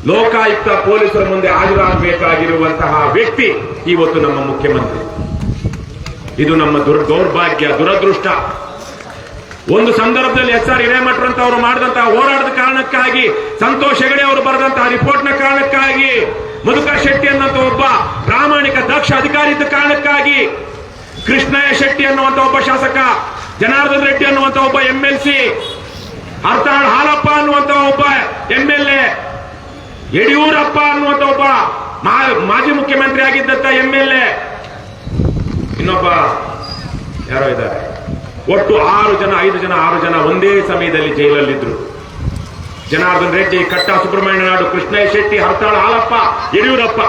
ಲೋಕಾಯುಕ್ತ ಪೊಲೀಸರ ಮುಂದೆ ಹಾಜರಾಗಬೇಕಾಗಿರುವಂತಹ ವ್ಯಕ್ತಿ ಇವತ್ತು ನಮ್ಮ ಮುಖ್ಯಮಂತ್ರಿ. ಇದು ನಮ್ಮ ದೌರ್ಭಾಗ್ಯ, ದುರದೃಷ್ಟ. ಒಂದು ಸಂದರ್ಭದಲ್ಲಿ ಎಸ್.ಆರ್. ಹಿರೇಮಠರಂತ ಅವರು ಮಾಡಿದಂತಹ ಹೋರಾಟದ ಕಾರಣಕ್ಕಾಗಿ, ಸಂತೋಷ್ ಹೆಗಡೆ ಅವರು ಬರೆದಂತಹ ರಿಪೋರ್ಟ್ನ ಕಾರಣಕ್ಕಾಗಿ, ಮಧುಕರ್ ಶೆಟ್ಟಿ ಅನ್ನುವಂಥ ಒಬ್ಬ ಪ್ರಾಮಾಣಿಕ ದಕ್ಷ ಅಧಿಕಾರಿ ಇದ್ದ ಕಾರಣಕ್ಕಾಗಿ, ಕೃಷ್ಣಯ್ಯ ಶೆಟ್ಟಿ ಅನ್ನುವಂಥ ಒಬ್ಬ ಶಾಸಕ, ಜನಾರ್ದನ್ ರೆಡ್ಡಿ ಅನ್ನುವಂಥ ಒಬ್ಬ MLC, ಹರ್ತಾಳ್ ಹಾಲಪ್ಪ ಅನ್ನುವಂಥ ಒಬ್ಬ MLA, ಯಡಿಯೂರಪ್ಪ ಅನ್ನುವಂಥ ಒಬ್ಬ ಮಾಜಿ ಮುಖ್ಯಮಂತ್ರಿ ಆಗಿದ್ದಂತ MLA, ಇನ್ನೊಬ್ಬ ಯಾರೋ ಇದ್ದಾರೆ, ಒಟ್ಟು 6 ಜನ ಒಂದೇ ಸಮಯದಲ್ಲಿ ಜೈಲಲ್ಲಿದ್ರು. ಜನಾರ್ದನ್ ರೆಡ್ಡಿ, ಕಟ್ಟಾ ಸುಬ್ರಹ್ಮಣ್ಯ ನಾಯ್ಡು, ಕೃಷ್ಣಯ್ಯ ಶೆಟ್ಟಿ, ಹರ್ತಾಳ್ ಹಾಲಪ್ಪ, ಯಡಿಯೂರಪ್ಪ.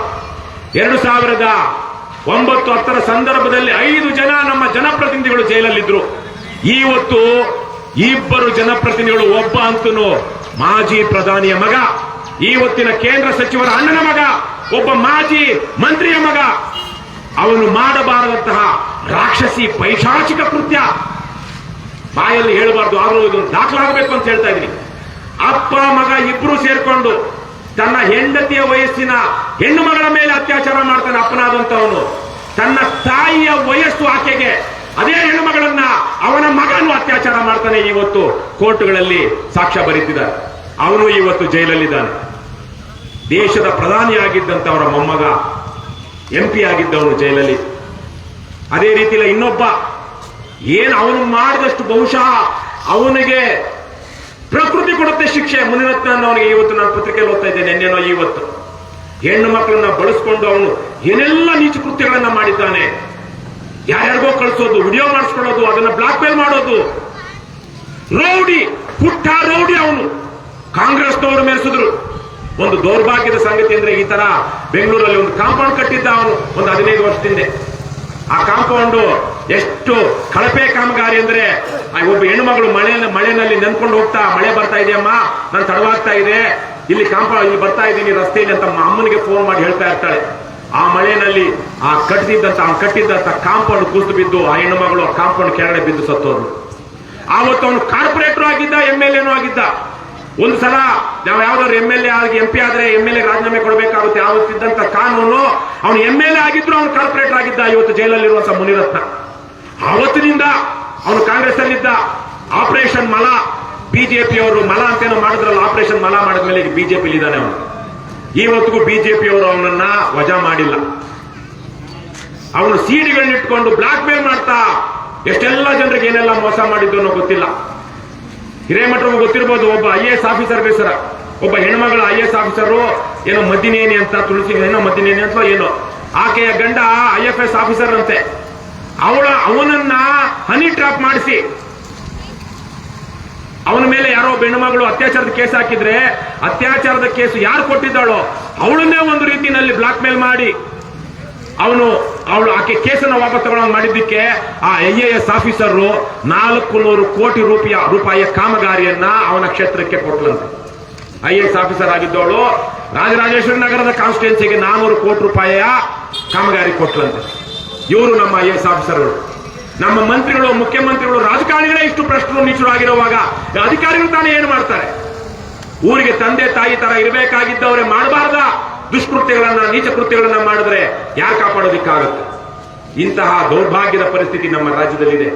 2009-10 ಸಂದರ್ಭದಲ್ಲಿ 5 ಜನ ನಮ್ಮ ಜನಪ್ರತಿನಿಧಿಗಳು ಜೈಲಲ್ಲಿದ್ರು. ಇವತ್ತು ಇಬ್ಬರು ಜನಪ್ರತಿನಿಧಿಗಳು, ಒಬ್ಬ ಅಂತೂ ಮಾಜಿ ಪ್ರಧಾನಿಯ ಮಗ, ಇವತ್ತಿನ ಕೇಂದ್ರ ಸಚಿವರ ಅಣ್ಣನ ಮಗ, ಒಬ್ಬ ಮಾಜಿ ಮಂತ್ರಿಯ ಮಗ. ಅವನು ಮಾಡಬಾರದಂತಹ ರಾಕ್ಷಸಿ ಪೈಶಾಚಿಕ ಕೃತ್ಯ ಬಾಯಲ್ಲಿ ಹೇಳಬಾರ್ದು, ಆದರೂ ಇದು ದಾಖಲಾಗಬೇಕು ಅಂತ ಹೇಳ್ತಾ ಇದ್ದೀನಿ. ಅಪ್ಪ ಮಗ ಇಬ್ರು ಸೇರ್ಕೊಂಡು ತನ್ನ ಹೆಂಡತಿಯ ವಯಸ್ಸಿನ ಹೆಣ್ಣು ಮಗಳ ಮೇಲೆ ಅತ್ಯಾಚಾರ ಮಾಡ್ತಾನೆ ಅಪ್ಪನಾದಂತವನು. ತನ್ನ ತಾಯಿಯ ವಯಸ್ಸು ಆಕೆಗೆ, ಅದೇ ಹೆಣ್ಣು ಮಗಳನ್ನ ಅವನ ಮಗನು ಅತ್ಯಾಚಾರ ಮಾಡ್ತಾನೆ. ಇವತ್ತು ಕೋರ್ಟ್ಗಳಲ್ಲಿ ಸಾಕ್ಷ್ಯ ಬರೀತಿದ್ದಾರೆ. ಅವನು ಇವತ್ತು ಜೈಲಲ್ಲಿದ್ದಾನೆ. ದೇಶದ ಪ್ರಧಾನಿಯಾಗಿದ್ದಂತವರ ಮೊಮ್ಮಗ MP ಆಗಿದ್ದವನು ಜೈಲಲ್ಲಿ. ಅದೇ ರೀತಿಯಲ್ಲಿ ಇನ್ನೊಬ್ಬ ಅವನು ಮಾಡಿದಷ್ಟು ಬಹುಶಃ ಅವನಿಗೆ ಪ್ರಕೃತಿ ಕೊಡುತ್ತೆ ಶಿಕ್ಷೆ. ಮುನಿರತ್ನ ಅನ್ನೋನಿಗೆ ಇವತ್ತು ನಾನು ಪತ್ರಿಕೆಯಲ್ಲಿ ಓದ್ತಾ ಇದ್ದೇನೆ, ನಿನ್ನೆನೋ ಇವತ್ತು, ಹೆಣ್ಣು ಮಕ್ಕಳನ್ನ ಬಳಸ್ಕೊಂಡು ಅವನು ಏನೆಲ್ಲ ನೀಚ ಕೃತ್ಯಗಳನ್ನ ಮಾಡಿದ್ದಾನೆ. ಯಾರ್ಯಾರಿಗೋ ಕಳಿಸೋದು, ವಿಡಿಯೋ ಮಾಡಿಸ್ಕೊಳ್ಳೋದು, ಅದನ್ನ ಬ್ಲಾಕ್ ಮೇಲ್ ಮಾಡೋದು. ರೌಡಿ, ಪುಟ್ಟ ರೌಡಿ ಅವನು. ಕಾಂಗ್ರೆಸ್ನವರು ಮೆರೆಸಿದ್ರು. ಒಂದು ದೌರ್ಭಾಗ್ಯದ ಸಂಗತಿ ಅಂದ್ರೆ, ಈ ತರ ಬೆಂಗಳೂರಲ್ಲಿ ಒಂದು ಕಾಂಪೌಂಡ್ ಕಟ್ಟಿದ್ದ ಅವನು ಒಂದು 15 ವರ್ಷದಿಂದ. ಆ ಕಾಂಪೌಂಡ್ ಎಷ್ಟು ಕಳಪೆ ಕಾಮಗಾರಿ ಅಂದ್ರೆ, ಒಬ್ಬ ಹೆಣ್ಣುಮಗಳು ಮಳೆನಲ್ಲಿ ನೆನ್ಕೊಂಡು ಹೋಗ್ತಾ, ಮಳೆ ಬರ್ತಾ ಇದೆಯಮ್ಮ, ನಾನು ತಡವಾಗ್ತಾ ಇದೆ, ಇಲ್ಲಿ ಬರ್ತಾ ಇದ್ದೀನಿ ರಸ್ತೆಯಲ್ಲಿ ಅಂತ ಅಮ್ಮನಿಗೆ ಫೋನ್ ಮಾಡಿ ಹೇಳ್ತಾ ಇರ್ತಾಳೆ. ಆ ಮಳೆನಲ್ಲಿ ಕಟ್ಟಿದ್ದಂತ ಕಾಂಪೌಂಡ್ ಕುಸಿದು ಬಿದ್ದು ಆ ಹೆಣ್ಣುಮಗಳು ಕಾಂಪೌಂಡ್ ಕೆಳಗಡೆ ಬಿದ್ದು ಸತ್ತೋದ್ರು. ಆವತ್ತು ಅವನು ಕಾರ್ಪೊರೇಟರ್ ಆಗಿದ್ದ, MLA ಆಗಿದ್ದ. ಒಂದು ಸಲ ನಾವು ಯಾವ್ದಾದ್ರು MLA ಆಗಿ MP ಆದ್ರೆ MLA ರಾಜೀನಾಮೆ ಕೊಡಬೇಕಾಗುತ್ತೆ. ಆವತ್ತಿದ್ದಂತ ಕಾನೂನು, ಅವನು MLA ಆಗಿದ್ರು ಅವನು ಕಾರ್ಪೊರೇಟರ್ ಆಗಿದ್ದ. ಇವತ್ತು ಜೈಲಲ್ಲಿರುವಂತ ಮುನಿರತ್ನ. ಆವತ್ತಿನಿಂದ ಅವನು ಕಾಂಗ್ರೆಸ್ ಅಲ್ಲಿದ್ದ. ಆಪರೇಷನ್ ಮಲ, ಬಿಜೆಪಿಯವರು ಮಲ ಅಂತೇನೋ ಮಾಡಿದ್ರಲ್ಲ, ಆಪರೇಷನ್ ಮಲ ಮಾಡಿದ್ಮೇಲೆ ಈಗ ಬಿಜೆಪಿಲಿ ಇದ್ದಾನೆ ಅವನು. ಇವತ್ತಿಗೂ ಬಿಜೆಪಿಯವರು ಅವನನ್ನ ವಜಾ ಮಾಡಿಲ್ಲ. ಅವನು ಸಿಡಿಗಳನ್ನಿಟ್ಕೊಂಡು ಬ್ಲಾಕ್ ಮೇಲ್ ಮಾಡ್ತಾ ಎಷ್ಟೆಲ್ಲ ಜನರಿಗೆ ಏನೆಲ್ಲ ಮೋಸ ಮಾಡಿದ್ದು ಅನ್ನೋ ಗೊತ್ತಿಲ್ಲ. ಹಿರೇಮಠರು ಗೊತ್ತಿರಬಹುದು, ಒಬ್ಬ IAS ಆಫೀಸರ್ ಬೇಸರ, ಒಬ್ಬ ಹೆಣ್ಮಗಳ IAS ಆಫೀಸರು, ಏನೋ ಮದ್ದಿನೇನಿ ಅಂತ, ತುಳಸಿ ಏನೋ ಮದ್ದಿನೇನಿ ಅಂತ ಏನೋ, ಆಕೆಯ ಗಂಡ IFS ಆಫೀಸರ್ ಅಂತೆ. ಅವನನ್ನ ಹನಿ ಟ್ರಾಪ್ ಮಾಡಿಸಿ ಅವನ ಮೇಲೆ ಯಾರೋ ಹೆಣ್ಣುಮಗಳು ಅತ್ಯಾಚಾರದ ಕೇಸ್ ಹಾಕಿದ್ರೆ, ಅತ್ಯಾಚಾರದ ಕೇಸು ಯಾರು ಕೊಟ್ಟಿದ್ದಾಳೋ ಅವಳನ್ನೇ ಒಂದು ರೀತಿಯಲ್ಲಿ ಬ್ಲಾಕ್ ಮೇಲ್ ಮಾಡಿ ಆಕೆ ಕೇಸನ್ನ ವಾಪಸ್ ತಗೊಳ್ಳೋದು ಮಾಡಿದ್ದಕ್ಕೆ ಆ IAS ಆಫೀಸರ್ 400 ಕೋಟಿ ರೂಪಾಯಿಯ ಕಾಮಗಾರಿಯನ್ನ ಅವನ ಕ್ಷೇತ್ರಕ್ಕೆ ಕೊಟ್ಲಂತೆ. IAS ಆಫೀಸರ್ ಆಗಿದ್ದವಳು ರಾಜರಾಜೇಶ್ವರಿ ನಗರದ ಕಾನ್ಸ್ಟಿಟ್ಯೂನ್ಸಿಗೆ 400 ಕೋಟಿ ರೂಪಾಯಿಯ ಕಾಮಗಾರಿ ಕೊಟ್ಲಂತೆ. ಇವರು ನಮ್ಮ IAS ಆಫೀಸರ್ಗಳು. ನಮ್ಮ ಮಂತ್ರಿಗಳು, ಮುಖ್ಯಮಂತ್ರಿಗಳು, ರಾಜಕಾರಣಿಗಳೇ ಇಷ್ಟು ಭ್ರಷ್ಟರು ನೀಚರು ಆಗಿರುವಾಗ ಅಧಿಕಾರಿಗಳು ತಾನೇ ಏನು ಮಾಡ್ತಾರೆ? ಊರಿಗೆ ತಂದೆ ತಾಯಿ ತರ ಇರಬೇಕಾಗಿದ್ದವರೇ ಮಾಡಬಾರ್ದ ದುಷ್ಕೃತ್ಯಗಳನ್ನ, ನೀಚ ಕೃತ್ಯಗಳನ್ನ ಮಾಡಿದ್ರೆ ಯಾರು ಕಾಪಾಡೋದಿಕ್ಕಾಗುತ್ತೆ? ಇಂತಹ ದೌರ್ಭಾಗ್ಯದ ಪರಿಸ್ಥಿತಿ ನಮ್ಮ ರಾಜ್ಯದಲ್ಲಿದೆ.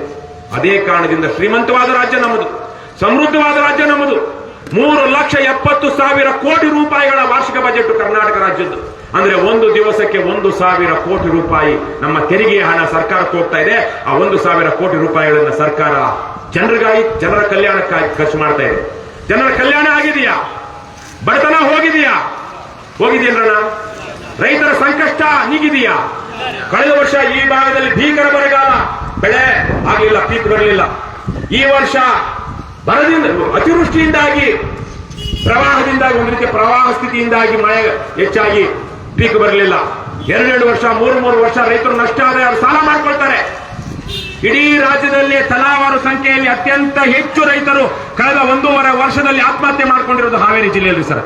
ಅದೇ ಕಾರಣದಿಂದ ಶ್ರೀಮಂತವಾದ ರಾಜ್ಯ ನಮ್ಮದು, ಸಮೃದ್ಧವಾದ ರಾಜ್ಯ ನಮ್ಮದು. 3,70,000 ಕೋಟಿ ರೂಪಾಯಿಗಳ ವಾರ್ಷಿಕ ಬಜೆಟ್ ಕರ್ನಾಟಕ ರಾಜ್ಯದ್ದು. ಅಂದ್ರೆ ಒಂದು ದಿವಸಕ್ಕೆ 1,000 ಕೋಟಿ ರೂಪಾಯಿ ನಮ್ಮ ತೆರಿಗೆಯ ಹಣ ಸರ್ಕಾರಕ್ಕೆ ಹೋಗ್ತಾ ಇದೆ. ಆ 1,000 ಕೋಟಿ ರೂಪಾಯಿಗಳನ್ನ ಸರ್ಕಾರ ಜನರಿಗಾಗಿ, ಜನರ ಕಲ್ಯಾಣಕ್ಕಾಗಿ ಖರ್ಚು ಮಾಡ್ತಾ ಇದೆ. ಜನರ ಕಲ್ಯಾಣ ಆಗಿದೆಯಾ? ಬಡತನ ಹೋಗಿದೆಯಾ? ಹೋಗಿದೆಯಲ್ರಣ್ಣ? ರೈತರ ಸಂಕಷ್ಟ ನೀಗಿದೆಯಾ? ಕಳೆದ ವರ್ಷ ಈ ಭಾಗದಲ್ಲಿ ಭೀಕರ ಬರಗಾಲ, ಬೆಳೆ ಆಗಲಿಲ್ಲ, ಪೀಕ್ ಬರಲಿಲ್ಲ. ಈ ವರ್ಷ ಬರದಿಂದ ಅತಿವೃಷ್ಟಿಯಿಂದಾಗಿ, ಪ್ರವಾಹದಿಂದಾಗಿ, ಒಂದು ರೀತಿಯ ಪ್ರವಾಹ ಸ್ಥಿತಿಯಿಂದಾಗಿ ಮಳೆ ಹೆಚ್ಚಾಗಿ ಪೀಕ್ ಬರಲಿಲ್ಲ. 2 ವರ್ಷ 3 ವರ್ಷ ರೈತರು ನಷ್ಟ ಆದರೆ ಅವರು ಸಾಲ ಮಾಡ್ಕೊಳ್ತಾರೆ. ಇಡೀ ರಾಜ್ಯದಲ್ಲಿ ತಲಾವಾರು ಸಂಖ್ಯೆಯಲ್ಲಿ ಅತ್ಯಂತ ಹೆಚ್ಚು ರೈತರು ಕಳೆದ 1.5 ವರ್ಷದಲ್ಲಿ ಆತ್ಮಹತ್ಯೆ ಮಾಡಿಕೊಂಡಿರುವುದು ಹಾವೇರಿ ಜಿಲ್ಲೆಯಲ್ಲಿ ಸರ್.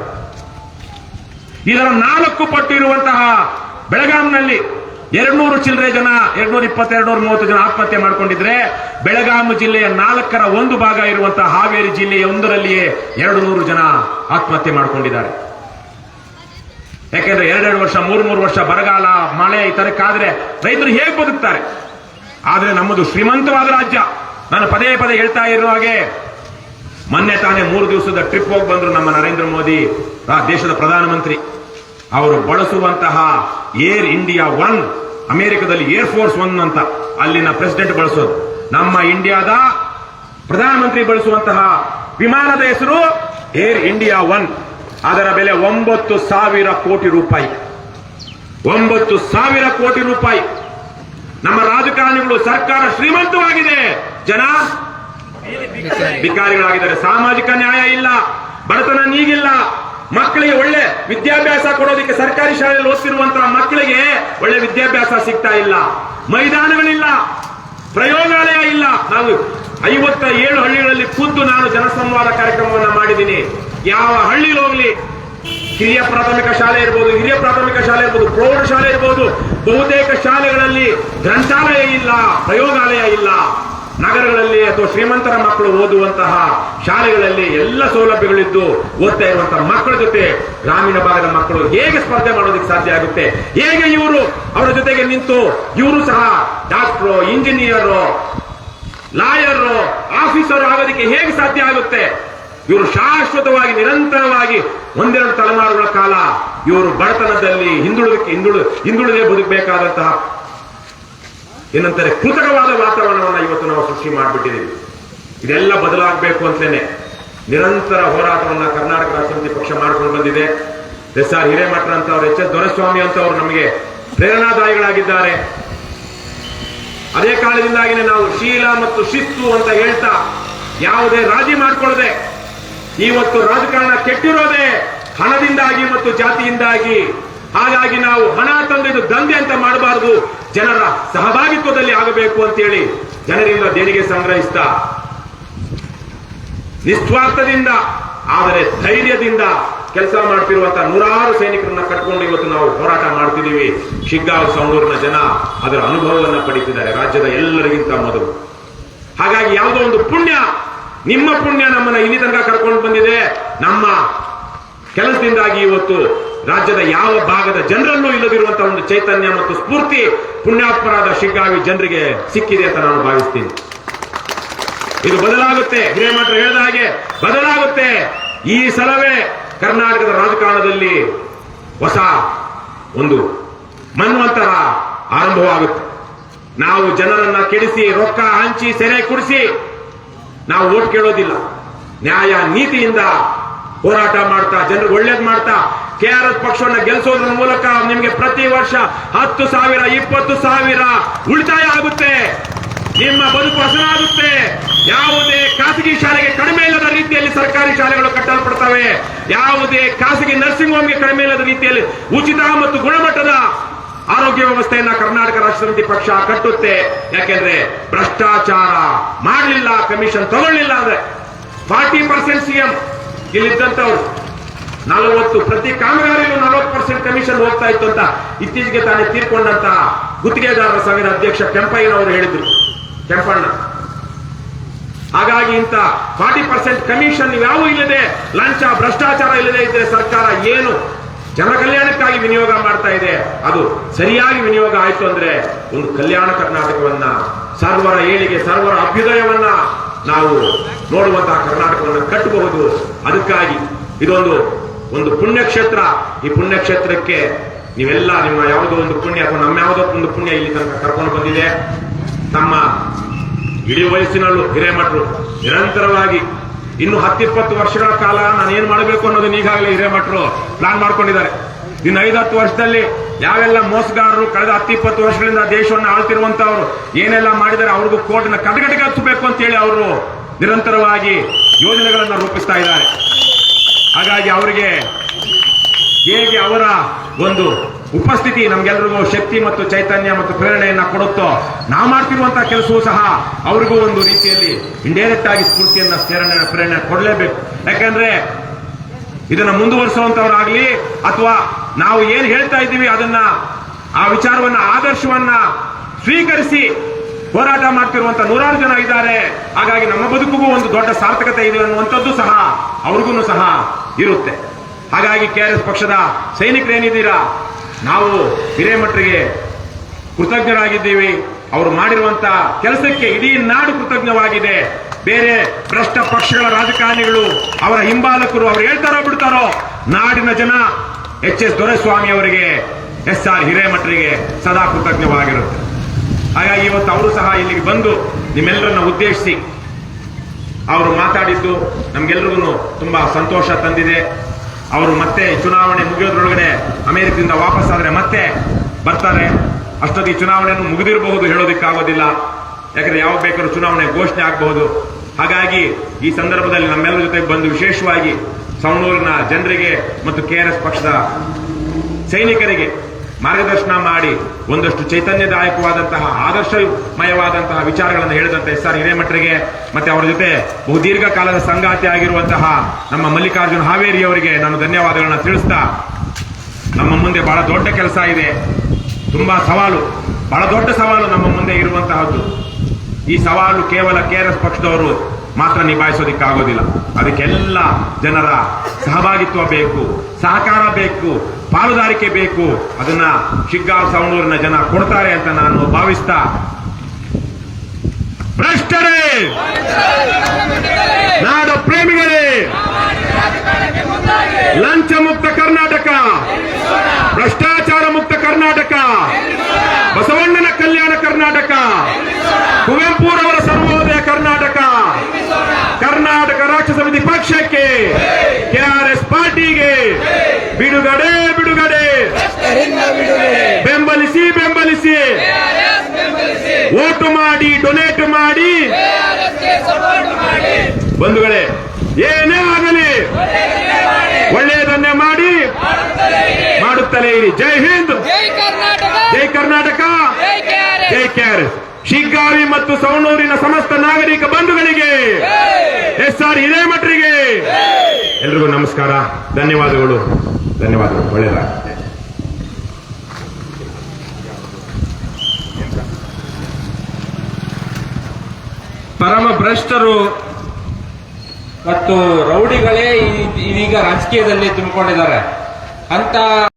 ಇದರ 4 ಪಟ್ಟು ಇರುವಂತಹ ಬೆಳಗಾಂನಲ್ಲಿ 200 ಚಿಲ್ಲರೆ ಜನ, 220, 230 ಜನ ಆತ್ಮಹತ್ಯೆ ಮಾಡಿಕೊಂಡಿದ್ರೆ, ಬೆಳಗಾಂ ಜಿಲ್ಲೆಯ 4ರ 1 ಭಾಗ ಇರುವಂತಹ ಹಾವೇರಿ ಜಿಲ್ಲೆಯ 1ರಲ್ಲಿಯೇ 200 ಜನ ಆತ್ಮಹತ್ಯೆ ಮಾಡಿಕೊಂಡಿದ್ದಾರೆ. ಯಾಕೆಂದ್ರೆ 2 ವರ್ಷ 3 ವರ್ಷ ಬರಗಾಲ, ಮಳೆ ಈ ತರಕ್ಕಾದ್ರೆ ರೈತರು ಹೇಗೆ ಬದುಕ್ತಾರೆ? ಆದ್ರೆ ನಮ್ಮದು ಶ್ರೀಮಂತವಾದ ರಾಜ್ಯ. ನಾನು ಪದೇ ಪದೇ ಹೇಳ್ತಾ ಇರುವ ಹಾಗೆ, ಮೊನ್ನೆ ತಾನೇ 3 ದಿವಸದ ಟ್ರಿಪ್ ಹೋಗಿ ಬಂದ್ರು ನಮ್ಮ ನರೇಂದ್ರ ಮೋದಿ, ದೇಶದ ಪ್ರಧಾನಮಂತ್ರಿ. ಅವರು ಬಳಸುವಂತಹ ಏರ್ ಇಂಡಿಯಾ 1, ಅಮೆರಿಕದಲ್ಲಿ ಏರ್ ಫೋರ್ಸ್ 1 ಅಂತ ಅಲ್ಲಿನ ಪ್ರೆಸಿಡೆಂಟ್ ಬಳಸೋದು. ನಮ್ಮ ಇಂಡಿಯಾದ ಪ್ರಧಾನಮಂತ್ರಿ ಬಳಸುವಂತಹ ವಿಮಾನದ ಹೆಸರು ಏರ್ ಇಂಡಿಯಾ 1. ಅದರ ಬೆಲೆ 9,000 ಕೋಟಿ ರೂಪಾಯಿ. 9,000 ಕೋಟಿ ರೂಪಾಯಿ. ನಮ್ಮ ರಾಜಕಾರಣಿಗಳು, ಸರ್ಕಾರ ಶ್ರೀಮಂತವಾಗಿದೆ, ಜನ ಭಿಕಾರಿಗಳಾಗಿದ್ದಾರೆ. ಸಾಮಾಜಿಕ ನ್ಯಾಯ ಇಲ್ಲ, ಬಡತನ ನೀಗಿಲ್ಲ. ಮಕ್ಕಳಿಗೆ ಒಳ್ಳೆ ವಿದ್ಯಾಭ್ಯಾಸ ಕೊಡೋದಕ್ಕೆ ಸರ್ಕಾರಿ ಶಾಲೆಯಲ್ಲಿ ಓದ್ತಿರುವಂತಹ ಮಕ್ಕಳಿಗೆ ಒಳ್ಳೆ ವಿದ್ಯಾಭ್ಯಾಸ ಸಿಗ್ತಾ ಇಲ್ಲ. ಮೈದಾನಗಳಿಲ್ಲ, ಪ್ರಯೋಗಾಲಯ ಇಲ್ಲ. ನಾವು 57 ಹಳ್ಳಿಗಳಲ್ಲಿ ಖುದ್ದು ನಾನು ಜನಸಂವಾದ ಕಾರ್ಯಕ್ರಮವನ್ನು ಮಾಡಿದ್ದೀನಿ. ಯಾವ ಹಳ್ಳಿಲಿ ಹೋಗ್ಲಿ, ಹಿರಿಯ ಪ್ರಾಥಮಿಕ ಶಾಲೆ ಇರ್ಬೋದು, ಹಿರಿಯ ಪ್ರಾಥಮಿಕ ಶಾಲೆ ಇರ್ಬೋದು, ಪ್ರೌಢಶಾಲೆ ಇರ್ಬೋದು, ಬಹುತೇಕ ಶಾಲೆಗಳಲ್ಲಿ ಗ್ರಂಥಾಲಯ ಇಲ್ಲ, ಪ್ರಯೋಗಾಲಯ ಇಲ್ಲ. ನಗರಗಳಲ್ಲಿ ಅಥವಾ ಶ್ರೀಮಂತರ ಮಕ್ಕಳು ಓದುವಂತಹ ಶಾಲೆಗಳಲ್ಲಿ ಎಲ್ಲ ಸೌಲಭ್ಯಗಳಿದ್ದು ಓದ್ತಾ ಇರುವಂತಹ ಮಕ್ಕಳ ಜೊತೆ ಗ್ರಾಮೀಣ ಭಾಗದ ಮಕ್ಕಳು ಹೇಗೆ ಸ್ಪರ್ಧೆ ಮಾಡೋದಕ್ಕೆ ಸಾಧ್ಯ ಆಗುತ್ತೆ? ಹೇಗೆ ಇವರು ಅವರ ಜೊತೆಗೆ ನಿಂತು ಇವರು ಸಹ ಡಾಕ್ಟರು, ಇಂಜಿನಿಯರು, ಲಾಯರು, ಆಫೀಸರು ಆಗೋದಕ್ಕೆ ಹೇಗೆ ಸಾಧ್ಯ ಆಗುತ್ತೆ? ಇವರು ಶಾಶ್ವತವಾಗಿ ನಿರಂತರವಾಗಿ 1-2 ತಲೆಮಾರುಗಳ ಕಾಲ ಇವರು ಬಡತನದಲ್ಲಿ ಹಿಂದುಳಿದೇ ಬದುಕಬೇಕಾದಂತಹ ಏನಂತಾರೆ ಕೃತಕವಾದ ವಾತಾವರಣವನ್ನು ಇವತ್ತು ನಾವು ಸೃಷ್ಟಿ ಮಾಡಿಬಿಟ್ಟಿದ್ದೀವಿ. ಇದೆಲ್ಲ ಬದಲಾಗಬೇಕು ಅಂತಲೇ ನಿರಂತರ ಹೋರಾಟವನ್ನ ಕರ್ನಾಟಕ ರಾಷ್ಟ್ರ ಸಮಿತಿ ಪಕ್ಷ ಮಾಡ್ಕೊಂಡು ಬಂದಿದೆ. ಎಸ್ ಆರ್ ಹಿರೇಮಠ ಅಂತವ್ರು, ಎಚ್ ಎಸ್ ದೊರೆಸ್ವಾಮಿ ಅಂತವ್ರು ನಮಗೆ ಪ್ರೇರಣಾದಾಯಿಗಳಾಗಿದ್ದಾರೆ. ಅದೇ ಕಾರಣದಿಂದಾಗಿನೇ ನಾವು ಶೀಲ ಮತ್ತು ಶಿಸ್ತು ಅಂತ ಹೇಳ್ತಾ ಯಾವುದೇ ರಾಜಿ ಮಾಡಿಕೊಳ್ಳದೆ, ಇವತ್ತು ರಾಜಕಾರಣ ಕೆಟ್ಟಿರೋದೇ ಹಣದಿಂದಾಗಿ ಮತ್ತು ಜಾತಿಯಿಂದಾಗಿ. ಹಾಗಾಗಿ ನಾವು ಹಣ ತಂದಿದ್ದು ದಂಧೆ ಅಂತ ಮಾಡಬಾರದು, ಜನರ ಸಹಭಾಗಿತ್ವದಲ್ಲಿ ಆಗಬೇಕು ಅಂತೇಳಿ ಜನರಿಂದ ದೇಣಿಗೆ ಸಂಗ್ರಹಿಸ್ತಾ ನಿಸ್ವಾರ್ಥದಿಂದ ಆದರೆ ಧೈರ್ಯದಿಂದ ಕೆಲಸ ಮಾಡ್ತಿರುವಂತಹ 100 ಸೈನಿಕರನ್ನ ಕಟ್ಕೊಂಡು ಇವತ್ತು ನಾವು ಹೋರಾಟ ಮಾಡ್ತಿದ್ದೀವಿ. ಶಿಗ್ಗಾಂವ್ ಸವಣೂರಿನ ಜನ ಅದರ ಅನುಭವವನ್ನು ಪಡಿತಿದ್ದಾರೆ ರಾಜ್ಯದ ಎಲ್ಲರಿಗಿಂತ ಮೊದಲು. ಹಾಗಾಗಿ ಯಾವುದೋ ಒಂದು ಪುಣ್ಯ, ನಿಮ್ಮ ಪುಣ್ಯ ನಮ್ಮನ್ನ ಇಲ್ಲಿ ತನಕ ಕರ್ಕೊಂಡು ಬಂದಿದೆ. ನಮ್ಮ ಕೆಲಸದಿಂದಾಗಿ ಇವತ್ತು ರಾಜ್ಯದ ಯಾವ ಭಾಗದ ಜನರಲ್ಲೂ ಇಲ್ಲದಿರುವಂತಹ ಒಂದು ಚೈತನ್ಯ ಮತ್ತು ಸ್ಫೂರ್ತಿ ಪುಣ್ಯಾತ್ಮರಾದ ಶಿಗ್ಗಾವಿ ಜನರಿಗೆ ಸಿಕ್ಕಿದೆ ಅಂತ ನಾನು ಭಾವಿಸ್ತೀನಿ. ಇದು ಬದಲಾಗುತ್ತೆ. ಹಿರೇಮಠರು ಹೇಳಿದ ಹಾಗೆ ಬದಲಾಗುತ್ತೆ. ಈ ಸಲವೇ ಕರ್ನಾಟಕದ ರಾಜಕಾರಣದಲ್ಲಿ ಹೊಸ ಒಂದು ಮನ್ವಂತರ ಆರಂಭವಾಗುತ್ತೆ. ನಾವು ಜನರನ್ನ ಕೆಡಿಸಿ, ರೊಕ್ಕ ಹಂಚಿ, ಸೆರೆ ಕುಡಿಸಿ ನಾವು ಓಟ್ ಕೇಳೋದಿಲ್ಲ. ನ್ಯಾಯ ನೀತಿಯಿಂದ ಹೋರಾಟ ಮಾಡ್ತಾ, ಜನರಿಗೆ ಒಳ್ಳೇದು ಮಾಡ್ತಾ, ಕೆಆರ್ಎಸ್ ಪಕ್ಷವನ್ನು ಗೆಲ್ಲಿಸೋದ್ರ ಮೂಲಕ ನಿಮಗೆ ಪ್ರತಿ ವರ್ಷ 10,000, 20,000 ಉಳಿತಾಯ ಆಗುತ್ತೆ. ನಿಮ್ಮ ಬದುಕು ಹಸನಾಗುತ್ತೆ. ಯಾವುದೇ ಖಾಸಗಿ ಶಾಲೆಗೆ ಕಡಿಮೆ ಇಲ್ಲದ ರೀತಿಯಲ್ಲಿ ಸರ್ಕಾರಿ ಶಾಲೆಗಳು ಕಟ್ಟಲ್ಪಡ್ತವೆ. ಯಾವುದೇ ಖಾಸಗಿ ನರ್ಸಿಂಗ್ ಹೋಮ್ಗೆ ಕಡಿಮೆ ಇಲ್ಲದ ರೀತಿಯಲ್ಲಿ ಉಚಿತ ಮತ್ತು ಗುಣಮಟ್ಟದ ಆರೋಗ್ಯ ವ್ಯವಸ್ಥೆಯನ್ನ ಕರ್ನಾಟಕ ರಾಷ್ಟ್ರ ಸಮಿತಿ ಪಕ್ಷ ಕಟ್ಟುತ್ತೆ. ಯಾಕೆಂದ್ರೆ ಭ್ರಷ್ಟಾಚಾರ ಮಾಡಲಿಲ್ಲ, ಕಮಿಷನ್ ತಗೊಳ್ಳಿಲ್ಲ ಅಂದ್ರೆ 40% ಸಿಎಂ ಇಲ್ಲಿದ್ದಂತವ್ರು 40 ಪ್ರತಿ ಕಾಮಗಾರಿಯಲ್ಲೂ 40% ಕಮಿಷನ್ ಹೋಗ್ತಾ ಇತ್ತು ಅಂತ ಇತ್ತೀಚೆಗೆ ತಾನೇ ತೀರ್ಕೊಂಡಂತ ಗುತ್ತಿಗೆದಾರರ ಸಂಘದ ಅಧ್ಯಕ್ಷ ಕೆಂಪಯ್ಯನವರು ಹೇಳಿದ್ರು, ಕೆಂಪಣ್ಣ. ಹಾಗಾಗಿ ಇಂತ 40% ಕಮಿಷನ್ ಯಾವೂ ಇಲ್ಲದೆ, ಲಂಚ ಭ್ರಷ್ಟಾಚಾರ ಇಲ್ಲದೆ ಇದ್ರೆ ಸರ್ಕಾರ ಏನು ಜನರ ಕಲ್ಯಾಣಕ್ಕಾಗಿ ವಿನಿಯೋಗ ಮಾಡ್ತಾ ಇದೆ ಅದು ಸರಿಯಾಗಿ ವಿನಿಯೋಗ ಆಯ್ತು ಅಂದ್ರೆ ಒಂದು ಕಲ್ಯಾಣ ಕರ್ನಾಟಕವನ್ನ, ಸರ್ವರ ಏಳಿಗೆ, ಸರ್ವರ ಅಭ್ಯುದಯವನ್ನ ನಾವು ನೋಡುವಂತಹ ಕರ್ನಾಟಕವನ್ನು ಕಟ್ಟಬಹುದು. ಅದಕ್ಕಾಗಿ ಇದೊಂದು ಪುಣ್ಯಕ್ಷೇತ್ರ. ಈ ಪುಣ್ಯಕ್ಷೇತ್ರಕ್ಕೆ ನೀವೆಲ್ಲ ನಿಮ್ಮ ಯಾವುದೋ ಒಂದು ಪುಣ್ಯ ಅಥವಾ ನಮ್ಮ ಯಾವುದೋ ಒಂದು ಪುಣ್ಯ ಇಲ್ಲಿ ತನಕ ಕರ್ಕೊಂಡು ಬಂದಿದೆ. ತಮ್ಮ ಇಡೀ ವಯಸ್ಸಿನಲ್ಲೂ ಹಿರೇಮಠರು ನಿರಂತರವಾಗಿ ಇನ್ನು 10-20 ವರ್ಷಗಳ ಕಾಲ ನಾನು ಏನ್ ಮಾಡಬೇಕು ಅನ್ನೋದನ್ನ ಈಗಾಗಲೇ ಹಿರೇಮಠರು ಪ್ಲಾನ್ ಮಾಡ್ಕೊಂಡಿದ್ದಾರೆ. ಇನ್ನು 5-10 ವರ್ಷದಲ್ಲಿ ಯಾವೆಲ್ಲ ಮೋಸಗಾರರು ಕಳೆದ 10-20 ವರ್ಷಗಳಿಂದ ದೇಶವನ್ನು ಆಳ್ತಿರುವಂತವ್ರು ಏನೆಲ್ಲ ಮಾಡಿದರೆ ಅವ್ರಿಗೂ ಕೋರ್ಟ್ನ ಕಟಕಟಿಗೆ ಹಚ್ಚಬೇಕು ಅಂತೇಳಿ ಅವರು ನಿರಂತರವಾಗಿ ಯೋಜನೆಗಳನ್ನು ರೂಪಿಸ್ತಾ ಇದ್ದಾರೆ. ಹಾಗಾಗಿ ಅವರಿಗೆ ಹೇಗೆ ಅವರ ಒಂದು ಉಪಸ್ಥಿತಿ ನಮ್ಗೆಲ್ರಿಗೂ ಶಕ್ತಿ ಮತ್ತು ಚೈತನ್ಯ ಮತ್ತು ಪ್ರೇರಣೆಯನ್ನ ಕೊಡುತ್ತೋ, ನಾವು ಮಾಡ್ತಿರುವಂತಹ ಕೆಲಸವೂ ಸಹ ಅವ್ರಿಗೂ ಒಂದು ರೀತಿಯಲ್ಲಿ ಇಂಡೈರೆಕ್ಟ್ ಆಗಿ ಸ್ಫೂರ್ತಿಯನ್ನ ಪ್ರೇರಣೆ ಕೊಡಲೇಬೇಕು. ಯಾಕಂದ್ರೆ ಇದನ್ನ ಮುಂದುವರಿಸುವಂತವರಾಗ್ಲಿ ಅಥವಾ ನಾವು ಏನ್ ಹೇಳ್ತಾ ಇದ್ದೀವಿ ಅದನ್ನ ಆ ವಿಚಾರವನ್ನ ಆದರ್ಶವನ್ನ ಸ್ವೀಕರಿಸಿ ಹೋರಾಟ ಮಾಡ್ತಿರುವಂತ ನೂರಾರು ಜನ ಇದ್ದಾರೆ. ಹಾಗಾಗಿ ನಮ್ಮ ಬದುಕಿಗೂ ಒಂದು ದೊಡ್ಡ ಸಾರ್ಥಕತೆ ಇದೆ ಅನ್ನುವಂಥದ್ದು ಸಹ ಅವ್ರಿಗೂ ಸಹ ಇರುತ್ತೆ. ಹಾಗಾಗಿ ಕೆಆರ್ಎಸ್ ಪಕ್ಷದ ಸೈನಿಕರೇನಿದ್ದೀರಾ, ನಾವು ಹಿರೇಮಠರಿಗೆ ಕೃತಜ್ಞರಾಗಿದ್ದೀವಿ. ಅವರು ಮಾಡಿರುವಂತ ಕೆಲಸಕ್ಕೆ ಇಡೀ ನಾಡು ಕೃತಜ್ಞವಾಗಿದೆ. ಬೇರೆ ಭ್ರಷ್ಟ ಪಕ್ಷಗಳ ರಾಜಕಾರಣಿಗಳು, ಅವರ ಹಿಂಬಾಲಕರು ಅವ್ರು ಹೇಳ್ತಾರೋ ಬಿಡ್ತಾರೋ, ನಾಡಿನ ಜನ ಎಚ್.ಎಸ್. ದೊರೆಸ್ವಾಮಿ ಅವರಿಗೆ, ಎಸ್.ಆರ್. ಹಿರೇಮಠರಿಗೆ ಸದಾ ಕೃತಜ್ಞವಾಗಿರುತ್ತೆ. ಹಾಗಾಗಿ ಇವತ್ತು ಅವರು ಸಹ ಇಲ್ಲಿಗೆ ಬಂದು ನಿಮ್ಮೆಲ್ಲರನ್ನ ಉದ್ದೇಶಿಸಿ ಅವರು ಮಾತಾಡಿದ್ದು ನಮ್ಗೆಲ್ರಿಗೂ ತುಂಬಾ ಸಂತೋಷ ತಂದಿದೆ. ಅವರು ಮತ್ತೆ ಚುನಾವಣೆ ಮುಗಿಯೋದ್ರೊಳಗಡೆ ಅಮೆರಿಕದಿಂದ ವಾಪಸ್ ಆದ್ರೆ ಮತ್ತೆ ಬರ್ತಾರೆ. ಅಷ್ಟೊತ್ತಿಗೆ ಚುನಾವಣೆಯನ್ನು ಮುಗಿದಿರಬಹುದು, ಹೇಳೋದಿಕ್ಕಾಗೋದಿಲ್ಲ. ಯಾಕಂದ್ರೆ ಯಾವ ಬೇಕಾದ್ರೂ ಚುನಾವಣೆ ಘೋಷಣೆ ಆಗಬಹುದು. ಹಾಗಾಗಿ ಈ ಸಂದರ್ಭದಲ್ಲಿ ನಮ್ಮೆಲ್ಲರ ಜೊತೆಗೆ ಬಂದು ವಿಶೇಷವಾಗಿ ಸವಣೂರಿನ ಜನರಿಗೆ ಮತ್ತು ಕೆಆರ್ಎಸ್ ಪಕ್ಷದ ಸೈನಿಕರಿಗೆ ಮಾರ್ಗದರ್ಶನ ಮಾಡಿ ಒಂದಷ್ಟು ಚೈತನ್ಯದಾಯಕವಾದಂತಹ ಆದರ್ಶಮಯವಾದಂತಹ ವಿಚಾರಗಳನ್ನು ಹೇಳಿದಂತೆ ಎಸ್.ಆರ್. ಹಿರೇಮಠರಿಗೆ ಮತ್ತೆ ಅವರ ಜೊತೆ ಬಹುದೀರ್ಘ ಕಾಲದ ಸಂಗಾತಿ ಆಗಿರುವಂತಹ ನಮ್ಮ ಮಲ್ಲಿಕಾರ್ಜುನ ಹಾವೇರಿ ಅವರಿಗೆ ನಾನು ಧನ್ಯವಾದಗಳನ್ನ ತಿಳಿಸ್ತಾ, ನಮ್ಮ ಮುಂದೆ ಬಹಳ ದೊಡ್ಡ ಕೆಲಸ ಇದೆ, ತುಂಬಾ ಸವಾಲು, ಬಹಳ ದೊಡ್ಡ ಸವಾಲು ನಮ್ಮ ಮುಂದೆ ಇರುವಂತಹದ್ದು. ಈ ಸವಾಲು ಕೇವಲ ಕೆಆರ್ಎಸ್ ಪಕ್ಷದವರು ಮಾತ್ರ ನಿಭಾಯಿಸೋದಿಕ್ಕಾಗೋದಿಲ್ಲ. ಅದಕ್ಕೆಲ್ಲ ಜನರ ಸಹಭಾಗಿತ್ವ ಬೇಕು, ಸಹಕಾರ ಬೇಕು, ಪಾಲುದಾರಿಕೆ ಬೇಕು. ಅದನ್ನ ಶಿಗ್ಗಾಂವ್ ಸವಣೂರಿನ ಜನ ಕೊಡ್ತಾರೆ ಅಂತ ನಾನು ಭಾವಿಸ್ತಾ, ಭ್ರಷ್ಟರೇ, ನಾಡ ಪ್ರೇಮಿಗಳೇ, ಲಂಚ ಮುಕ್ತ ಕರ್ನಾಟಕ, ಭ್ರಷ್ಟಾಚಾರ ಮುಕ್ತ ಕರ್ನಾಟಕ, ಬಸವಣ್ಣನ ಕಲ್ಯಾಣ ಕರ್ನಾಟಕ, ಕುವೆಂಪುರವರ ಸರ್ವೋದಯ ಕರ್ನಾಟಕ, ಕರ್ನಾಟಕ ರಾಷ್ಟ್ರ ಸಮಿತಿ ಪಕ್ಷಕ್ಕೆ, ಕೆಆರ್ಎಸ್ ಪಾರ್ಟಿಗೆ ಬಿಡುಗಡೆ ಬಿಡುಗಡೆ, ಬೆಂಬಲಿಸಿ ಬೆಂಬಲಿಸಿ, ವೋಟು ಮಾಡಿ, ಡೊನೇಟ್ ಮಾಡಿ. ಬಂಧುಗಳೇ, ಏನೇ ಆಗಲಿ ಒಳ್ಳೆಯದನ್ನೇ ಮಾಡಿ ಮಾಡುತ್ತಲೇ ಇರಿ. ಜೈ ಹಿಂದ್, ಜೈ ಕರ್ನಾಟಕ, ಜೈ ಕೆಆರ್ಎಸ್. ಶಿಗ್ಗಾವಿ ಮತ್ತು ಸವಣೂರಿನ ಸಮಸ್ತ ನಾಗರಿಕ ಬಂಧುಗಳಿಗೆ, ಎಸ್.ಆರ್. ಹಿರೇಮಠರಿಗೆ ಎಲ್ರಿಗೂ ನಮಸ್ಕಾರ, ಧನ್ಯವಾದಗಳು. ಒಳ್ಳೆಯದಾಗುತ್ತೆ. ಪರಮ ಭ್ರಷ್ಟರು ಮತ್ತು ರೌಡಿಗಳೇ ಇದೀಗ ರಾಜಕೀಯದಲ್ಲಿ ತುಂಬಿಕೊಂಡಿದ್ದಾರೆ ಅಂತ